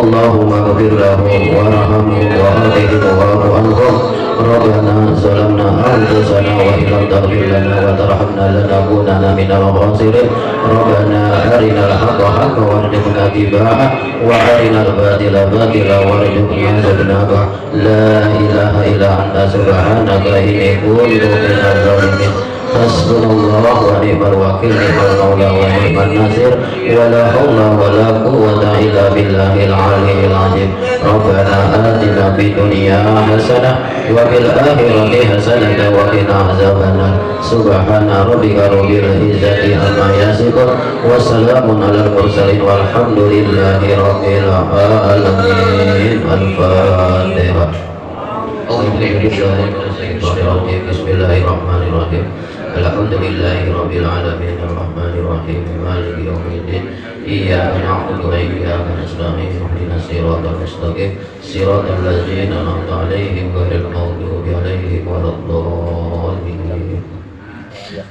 اللهم اغفر لهم وارحمهم وآتهم واعف عنهم. ربنا ظلمنا أنفسنا وإن لم تغفر لنا وترحمنا لنكونن من الخاسرين. ربنا أرنا الحق حقا وارزقنا اتباعه وأرنا الباطل باطلا وارزقنا اجتنابه. لا إله إلا أنت سبحانك إني كنت من الظالمين. حسبنا الله ونعم الوكيل نعم المولى ونعم النصير ولا حول ولا قوة إلا بالله العلي العظيم. ربنا آتنا في الدنيا حسنة وفي الآخرة حسنة وقنا عذاب النار. سبحان ربك رب العزة عما يصفون وسلام على المرسلين والحمد لله رب العالمين. الفاتحة. Bismillahirrahmanirrahim. Alhamdulillahi rabbil alamin arrahmanir rahim maliki yaumiddin. Iyyaka na'budu wa iyyaka nasta'in ihdinas siratal mustaqim siratal ladzina an'amta 'alaihim ghairil maghdubi 'alaihim waladdallin.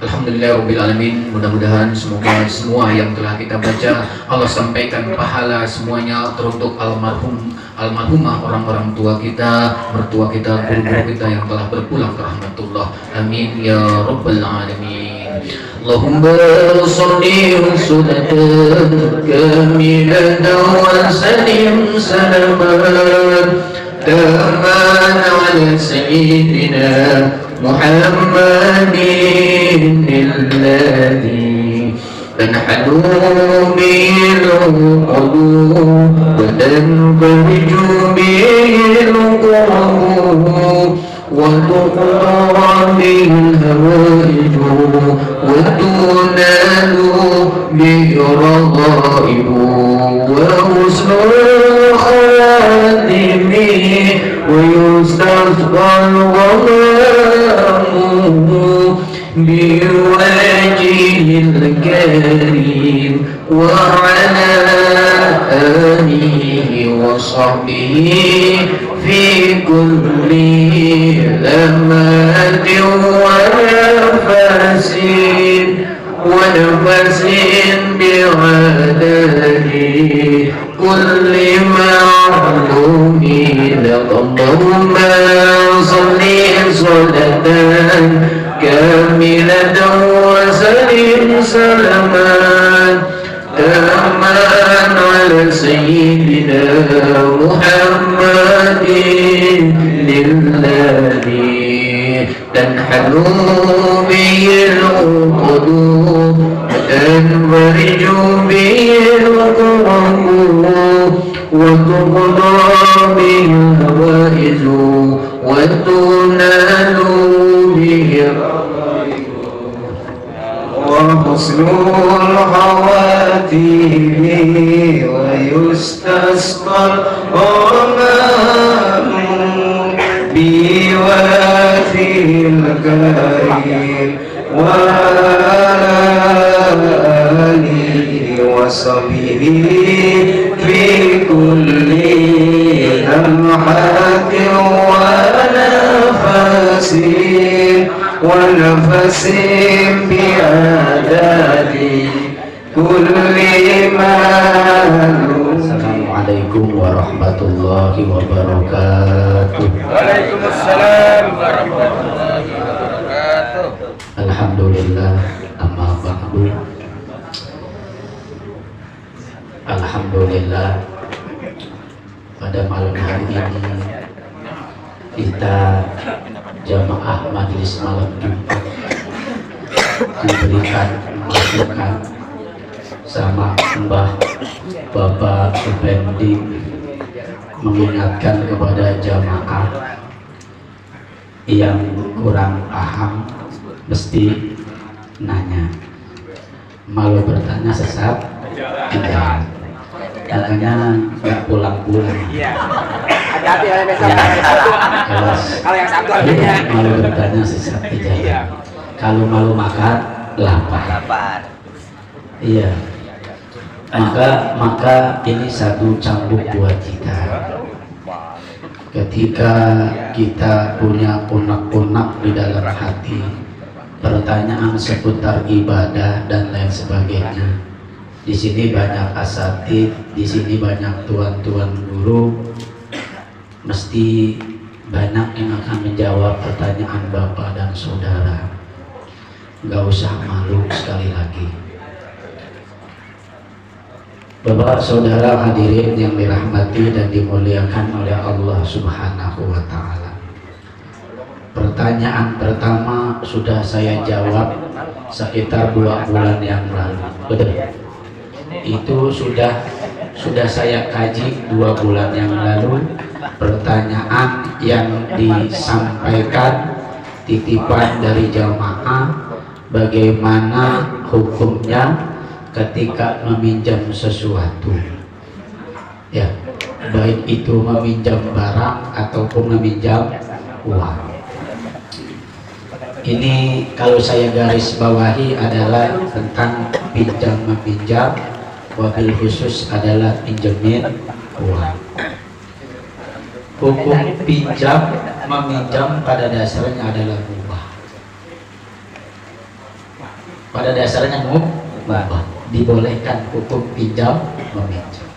Alhamdulillahirrahmanirrahim. Mudah-mudahan semoga semua yang telah kita baca Allah sampaikan pahala semuanya teruntuk almarhumah orang-orang tua kita, mertua kita, guru-guru kita yang telah berpulang ke rahmatullah. Amin ya rabbal alamin. Allahumma sholli wa sallim kamilatan wa sallim salaman taman ala sayyidina Muhammadin alladhi tanhalu bil qulub wa tanfariju bil qulub wa tuqra bil hawaij wa tunalu bi raghaib wa husnul khatimi wa yustaqbal بوجه الكريم وعلى آله وصحبه في كل لمات ونفس بعدد كل معلوم لك. اللهم صل صلاة كاملة وسلم سلاما تاما على سيدنا محمد لله تنحل به العقد تنفرج به الكرب وتقضى به الهوائج وتنال به الرغائب وحسن الخواتيم ويستسقى الغمام بوافي الكريم وآله وصحبه في كل لمحة ونفس بأعداد كل ما. Assalamualaikum warahmatullahi wabarakatuh. Waalaikumsalam warahmatullahi wabarakatuh. Alhamdulillah, amma ba'du. Alhamdulillah, pada malam hari ini kita jamaah majelis malam Jumat diberikan masukan sama Mbah Bapak Effendi mengingatkan kepada jamaah yang kurang paham mesti nanya, malu bertanya sesat tidak, katanya nggak pulang-pulang. Hati-hati ya besok kalau yang satu artinya malu bertanya sesat tidak, kalau malu makan lapar. Iya, maka ini satu cambuk buat kita. Ketika kita punya unek-unek di dalam hati, pertanyaan seputar ibadah dan lain sebagainya. Di sini banyak asatid, di sini banyak tuan-tuan guru, mesti banyak yang akan menjawab pertanyaan Bapak dan Saudara. Gak usah malu sekali lagi. Bapak Saudara hadirin yang dirahmati dan dimuliakan oleh Allah Subhanahu wa Ta'ala. Pertanyaan pertama sudah saya jawab sekitar 2 bulan yang lalu. Betul. Itu sudah saya kaji 2 bulan yang lalu. Pertanyaan yang disampaikan titipan dari jamaah, bagaimana hukumnya ketika meminjam sesuatu, ya, baik itu meminjam barang ataupun meminjam uang. Ini kalau saya garis bawahi adalah tentang pinjam meminjam, wabil khusus adalah pinjemin uang. Hukum pinjam meminjam pada dasarnya adalah mubah. Pada dasarnya mubah. Dibolehkan hukum pinjam meminjam.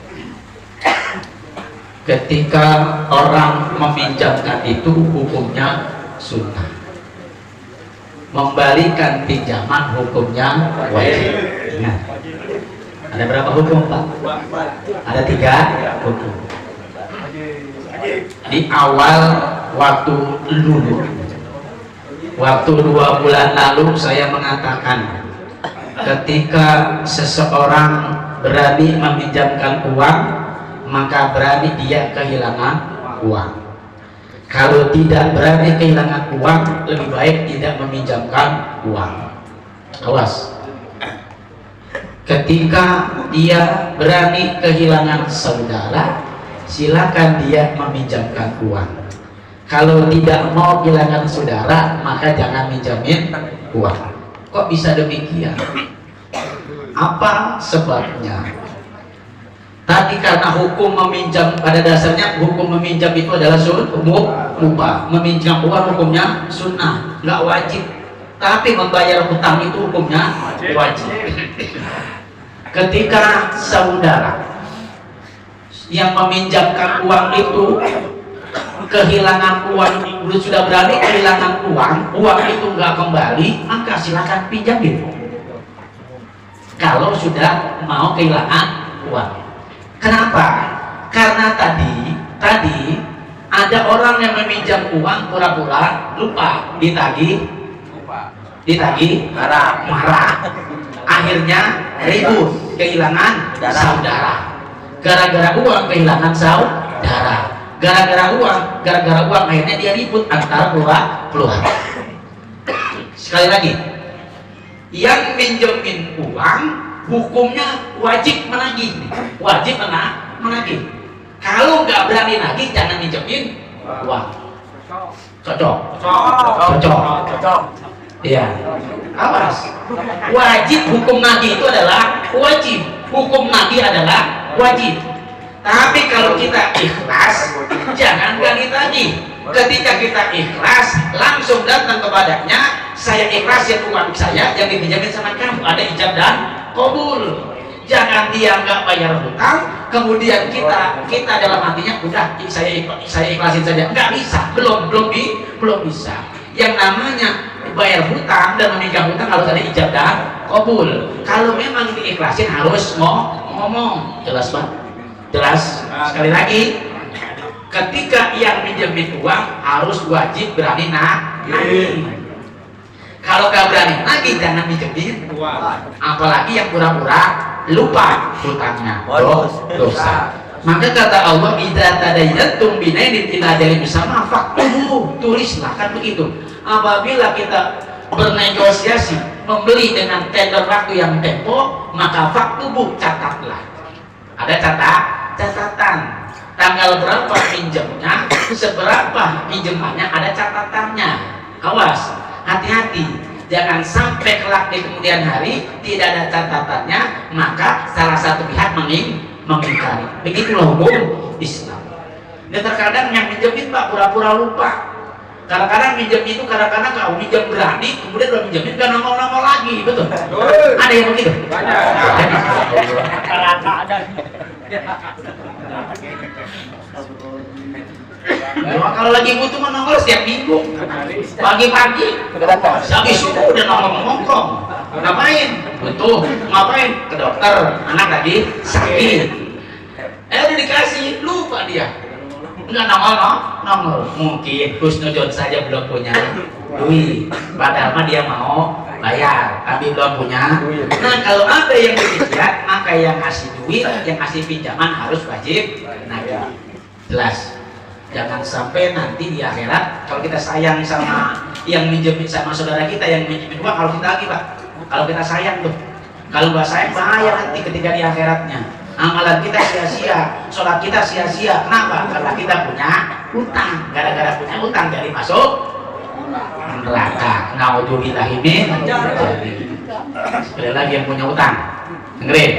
Ketika orang meminjamkan itu hukumnya sunnah. Membalikan pinjaman hukumnya wajib. Nah, ada berapa hukum, Pak? Ada 3 hukum. Di awal waktu dulu, waktu 2 bulan lalu saya mengatakan, ketika seseorang berani meminjamkan uang, maka berani dia kehilangan uang. Kalau tidak berani kehilangan uang, lebih baik tidak meminjamkan uang. Awas. Ketika dia berani kehilangan saudara, silakan dia meminjamkan uang. Kalau tidak mau kehilangan saudara, maka jangan minjamin uang. Kok bisa demikian? Apa sebabnya? Tadi karena hukum meminjam, pada dasarnya hukum meminjam itu adalah mubah. Meminjam uang hukumnya sunnah, nggak wajib. Tapi membayar hutang itu hukumnya wajib. Ketika saudara yang meminjamkan uang itu kehilangan uang, sudah berani kehilangan uang itu nggak kembali, maka silakan pinjamin. Kalau sudah mau kehilangan uang. Kenapa? Karena tadi Ada orang yang meminjam uang pura-pura lupa, ditagih, marah, akhirnya ribut, kehilangan saudara. Gara-gara uang kehilangan saudara. Gara-gara uang akhirnya dia ribut antara keluarga. Sekali lagi, yang minjemin uang hukumnya wajib menagih, menagih. Kalau nggak berani nagih jangan minjemin uang. Cocok. Iya. Awas. Wajib hukum nagih itu adalah wajib. Hukum nagih adalah wajib. Tapi kalau kita ikhlas, jangan ditagih. Ketika kita ikhlas, langsung datang kepadanya, saya ikhlasin uang saya yang dipinjamin sama kamu, ada ijab dan qabul. Jangan dia nggak bayar hutang, kemudian kita dalam hatinya udah saya ikhlasin saja, nggak bisa, belum bisa. Yang namanya bayar hutang dan memegang hutang harus ada ijab dan qabul. Kalau memang diikhlasin harus ngomong, jelas Pak? Jelas. Sekali lagi, ketika yang minjemin uang harus wajib berani nagih. Kalau nggak berani nagih jangan minjemin uang. Apalagi yang pura-pura lupa hutangnya, dosa. Maka kata Allah, idza tadayyantum binainin ila ajalin musamma faktubu, tulislah, kan begitu. Apabila kita bernegosiasi membeli dengan tenggat waktu yang tempo, maka faktubu, catatlah. Ada catatan. Tanggal berapa pinjamnya, seberapa pinjamannya, ada catatannya. Awas, hati-hati, jangan sampai kelak di kemudian hari tidak ada catatannya, maka salah satu pihak mengingkari. Begitulah hukum Islam. Dan terkadang yang minjemin Pak pura-pura lupa. Kadang-kadang minjem itu kadang-kadang kau minjem berani, kemudian udah minjemin gak nongol-nongol lagi, betul? Ada yang begitu? Banyak. Nah, kalau lagi butuh menongol setiap minggu, pagi-pagi, habis subuh udah nongkrong. Ngapain? Butuh. Ngapain? Ke dokter. Anak lagi sakit. Udah dikasih, lupa dia. Enggak nongol. Mungkin husnuzon saja belum punya duit. Padahal mah dia mau bayar, tapi belum punya. Nah, kalau ada yang demikian, maka yang ngasih duit, yang ngasih pinjaman harus wajib nagih. Jelas. Jangan sampai nanti di akhirat kalau kita sayang sama yang minjemin, sama saudara kita yang minjemin uang, kalau kita lagi Pak, kalau kita sayang tuh, kalau nggak sayang bahaya nanti ketika di akhiratnya. Amalan kita sia-sia, sholat kita sia-sia. Kenapa? Karena kita punya utang. Gara-gara punya utang jadi masuk neraka. Naudzubillahi min dzalik. Sekali lagi yang punya utang, dengerin.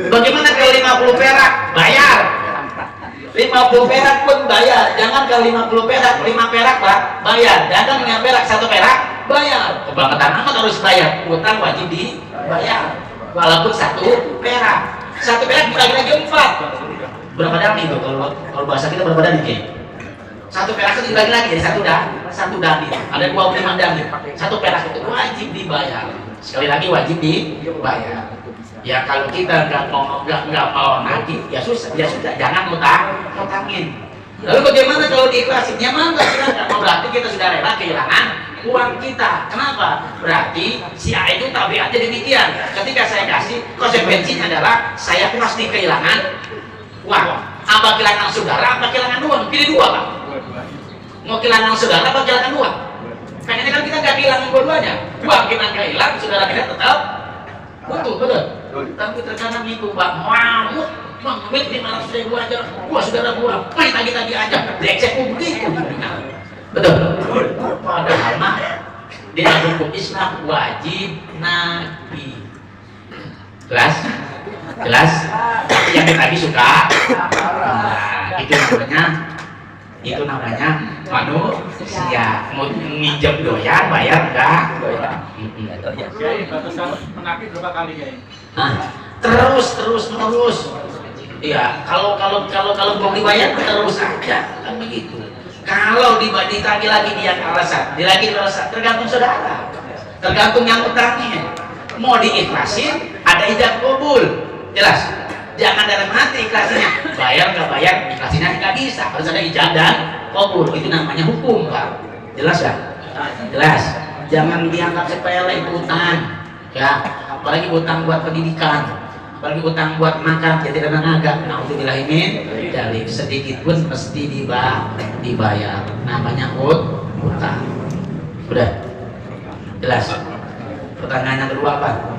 Bagaimana kalau 50 perak bayar? 50 perak pun bayar. Jangan kalau 50 perak, 5 perak Pak, bayar. Jangan 5 perak, 1 perak bayar. Kebangetan amat harus bayar. Utang wajib dibayar. Walaupun 1 perak. 1 perak dibagi lagi 4. Berapa dami itu? Kalau bahasa kita berapa dami? 1 perak itu dibagi lagi jadi 1 dami. Ada 25 dami. 1 perak itu wajib dibayar. Sekali lagi wajib dibayar. Ya kalau kita nggak mau nagih, ya sudah jangan utangin. Lalu bagaimana kalau diikhlasin? Ya mana kita mau, berarti kita sudah rela kehilangan uang kita. Kenapa? Berarti si A itu tabiatnya demikian. Ketika saya kasih, konsekuensinya adalah saya pasti kehilangan uang. Apa kehilangan saudara, apa kehilangan uang? Pilih dua Pak. Mau kehilangan saudara, apa kehilangan uang? Kayaknya kan kita nggak kehilangan dua-duanya. Uang kita nggak hilang, saudara kita tetap utuh, betul. Tapi terkadang itu Pak, ngamuk, Bang, duit 500.000 aja, gua saudara gua, main tagi-tagi aja, brengsek begitu. Betul. Padahal mah di dalam hukum Islam wajib nagih. Jelas? Yang ditagih suka. Nah, itu namanya manusia. Mau minjem doyan, bayar enggak? Batasan menagih berapa kali ya? Terus. Iya, kalau belum dibayar terus aja, kan begitu. Kalau ditagih lagi dia alasan, tergantung saudara, tergantung yang utangnya. Mau diikhlasin, ada ijab kabul, jelas. Jangan dalam hati ikhlasinya, bayar nggak bayar ikhlasinya nggak bisa, harus ada ijab dan kabul. Itu namanya hukum, Pak. Jelas nggak? Jelas. Jangan dianggap sepele utang, ya. Apalagi utang buat pendidikan, apalagi utang buat makan, jadi tidak naga. Nah, untuk dilahimin, dari sedikit pun mesti dibayar. Namanya utang. Udah, jelas. Pertanyaan yang kedua apa?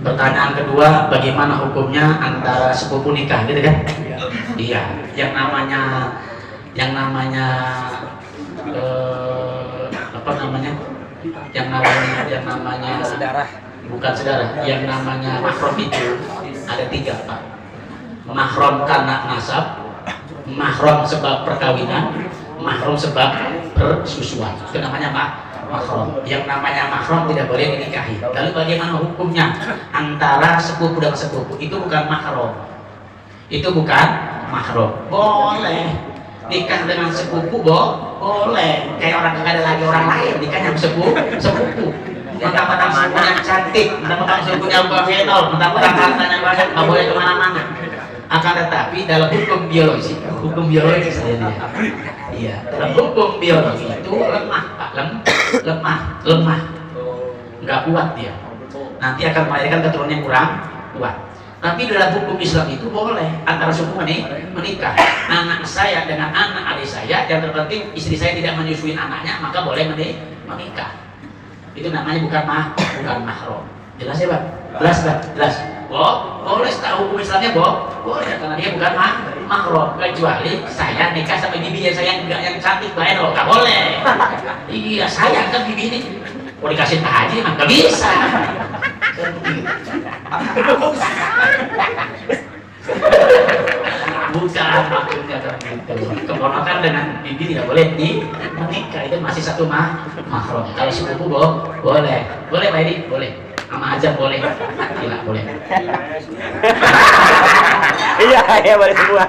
Pertanyaan kedua, bagaimana hukumnya antara sepupu nikah, gitu kan? Iya, yang namanya apa namanya? Yang namanya Saudara. bukan saudara, yang namanya mahram itu ada 3, Pak. Mahram karena nasab, mahram sebab perkawinan, mahram sebab persusuan. Itu namanya mahram. Yang namanya mahram tidak boleh dinikahi. Lalu bagaimana hukumnya antara sepupu dan sepupu? Itu bukan mahram. Itu bukan mahram. Boleh nikah dengan sepupu, boleh. Kayak orang nggak ada lagi orang lain, nikah yang sepupu. Mentang-mentang sepupunya cantik, mentang-mentang sepupunya buffalo, mentang-mentang hartanya banyak, nggak boleh kemana-mana. Akan tetapi dalam hukum biologi saya lihat, iya, dalam hukum biologi itu lemah, Pak, lemah, nggak kuat dia. Nanti akan melahirkan keturunan yang kurang kuat. Tapi dalam hukum Islam itu boleh antara suku menikah. Anak saya dengan anak adik saya, yang terpenting istri saya tidak menyusui anaknya, maka boleh menikah. Itu namanya bukan mahram. Jelas ya, Pak? Jelas. Boleh tahu hukum Islamnya, boleh, karena dia bukan mahram. Kecuali saya nikah sama bibi saya yang cantik, baik loh, nggak boleh. Iya, sayang kan bibi ini. Mau dikasih haji mah nggak bisa. Bukan maksudnya begitu. Keponakan dengan bibi tidak boleh menikah, itu masih satu mahram. Kalau sepupu boleh, Pak Edi, boleh. Sama aja boleh, gila boleh. Iya boleh semua.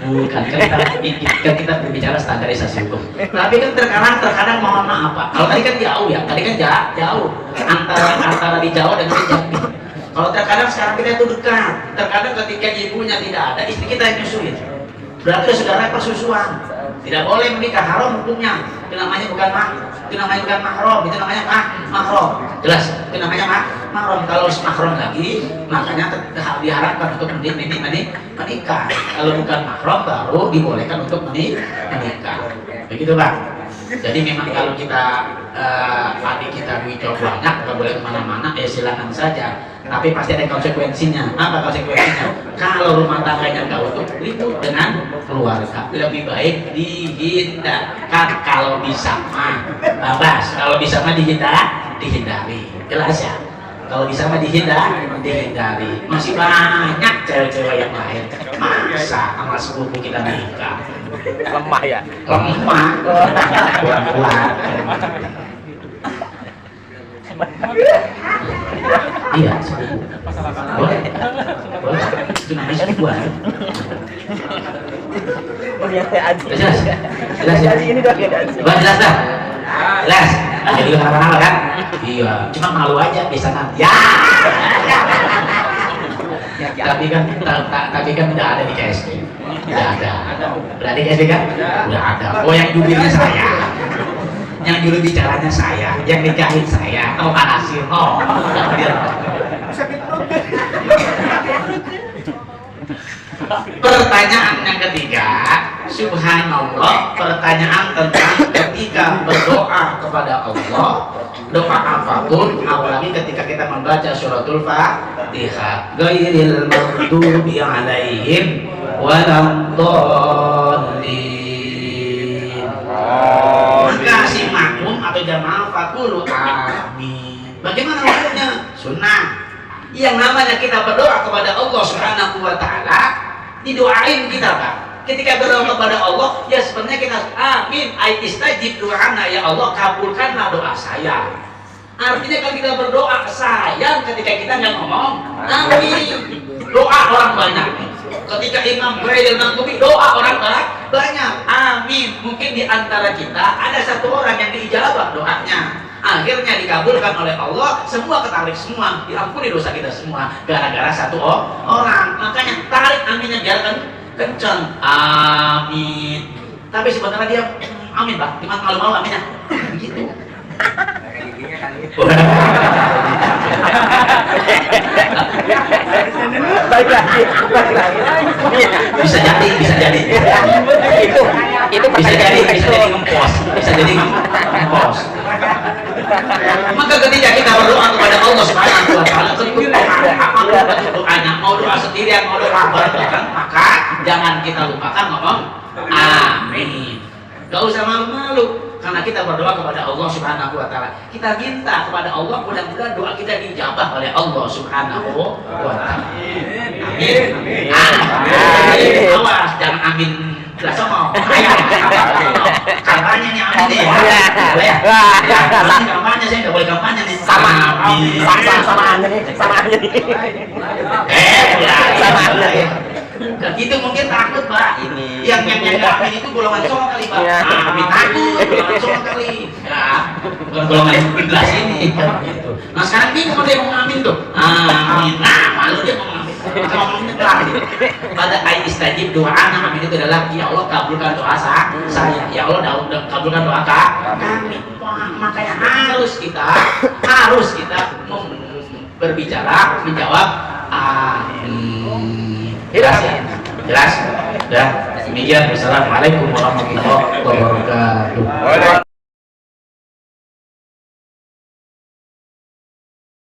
Bukan, kan kita berbicara standarisasi hukum. Tapi kan terkadang mohon maaf, Pak. Kalau tadi kan jauh ya, jauh antara di Jawa dengan di Jambi. Kalau terkadang sekarang kita itu dekat. Terkadang ketika ibunya tidak ada, istri kita yang nyusuin. Berarti saudara persusuan. Tidak boleh menikah, haram hukumnya. Itu namanya bukan mahram, itu namanya mahram. Jelas, itu namanya mahram. Kalau mahram lagi, makanya diharapkan untuk menikah. Kalau bukan mahram baru dibolehkan untuk menikah. Begitu, Pak. Jadi memang kalau kita adik kita duit banyak, nggak boleh kemana-mana, ya silakan saja. Tapi pasti ada konsekuensinya. Apa konsekuensinya? Kalau rumah tangganya nggak utuh, ribut dengan keluarga. Lebih baik dihindarkan kalau bisa mah. Bebas. Kalau bisa mah dihindari. Jelas ya? Kalau bisa mah dihindari. Masih banyak cewek-cewek yang lain. Masa sama sepupu kita nikah? Lemah ya? Lemah. Kuat. Iya, sepupu. Boleh. Itu namanya sepupuan. Jelas ya? Ini dah Jelas dah? Jelas? Jadi kenapa-napa kan? Iya, cuma malu aja di sana. Ya. Tapi kan tidak ada di KSP. Tidak ada. Berarti KSP kan? Udah ada. Oh, yang jubirnya saya. Yang juru bicaranya saya, yang nikahin saya, atau hasil, Pertanyaan yang ketiga, subhanallah, pertanyaan tentang ketika berdoa kepada Allah, doa apapun, apalagi ketika kita membaca suratul Fatihah, ghairil maghdubi alaihim waladhdallin. Maka si makmum atau jamaah fakulu amin. Bagaimana hukumnya? Sunnah. Yang namanya kita berdoa kepada Allah Subhanahu wa taala, didoain kita, Pak. Ketika berdoa kepada Allah, ya sebenarnya kita amin, istajib doana, ya Allah kabulkanlah doa saya. Artinya kalau kita berdoa sayang ketika kita nggak ngomong amin. Doa orang banyak. Ketika Imam Ghairil Maghdubi doa orang banyak amin. Mungkin di antara kita ada satu orang yang diijabah doanya, akhirnya dikabulkan oleh Allah, semua ketarik semua, diampuni dosa kita semua gara-gara satu orang. Makanya tarik aminnya biarkan kencang, amin. Tapi sebenarnya dia amin Pak, cuma malu-malu aminnya begitu. Balik lagi. Bisa jadi Itu bisa jadi ngempos, maka ketika kita berdoa kepada Allah Subhanahu wa taala, mau doa sendirian, mau doa bareng, maka jangan kita lupakan ngomong amin. Gak usah malu-malu, karena kita berdoa kepada Allah Subhanahu wa taala. Kita minta kepada Allah, mudah-mudahan doa kita dijabah oleh Allah Subhanahu wa taala. Amin. Amin. Awas, jangan amin lah sama. Kampanye nih amin nih. Boleh ya? Kampanye saya nggak boleh kampanye nih. Sama aja nih. Sama aja nih. Itu mungkin takut Pak. Yang amin itu golongan songo kali Pak. Amin takut, golongan songo kali. Ya, bukan golongan iblis ini. Gitu. Nah sekarang bingung dia mau amin tuh. Amin. Nah malu dia mau amin. Ngomongnya telah. Pada ayat istajib doa amin itu adalah ya Allah kabulkan doa saya. Ya Allah kabulkan doa kami. Makanya harus kita berbicara menjawab amin. Jelas ya? Jelas? Demikian. Wassalamualaikum warahmatullahi wabarakatuh.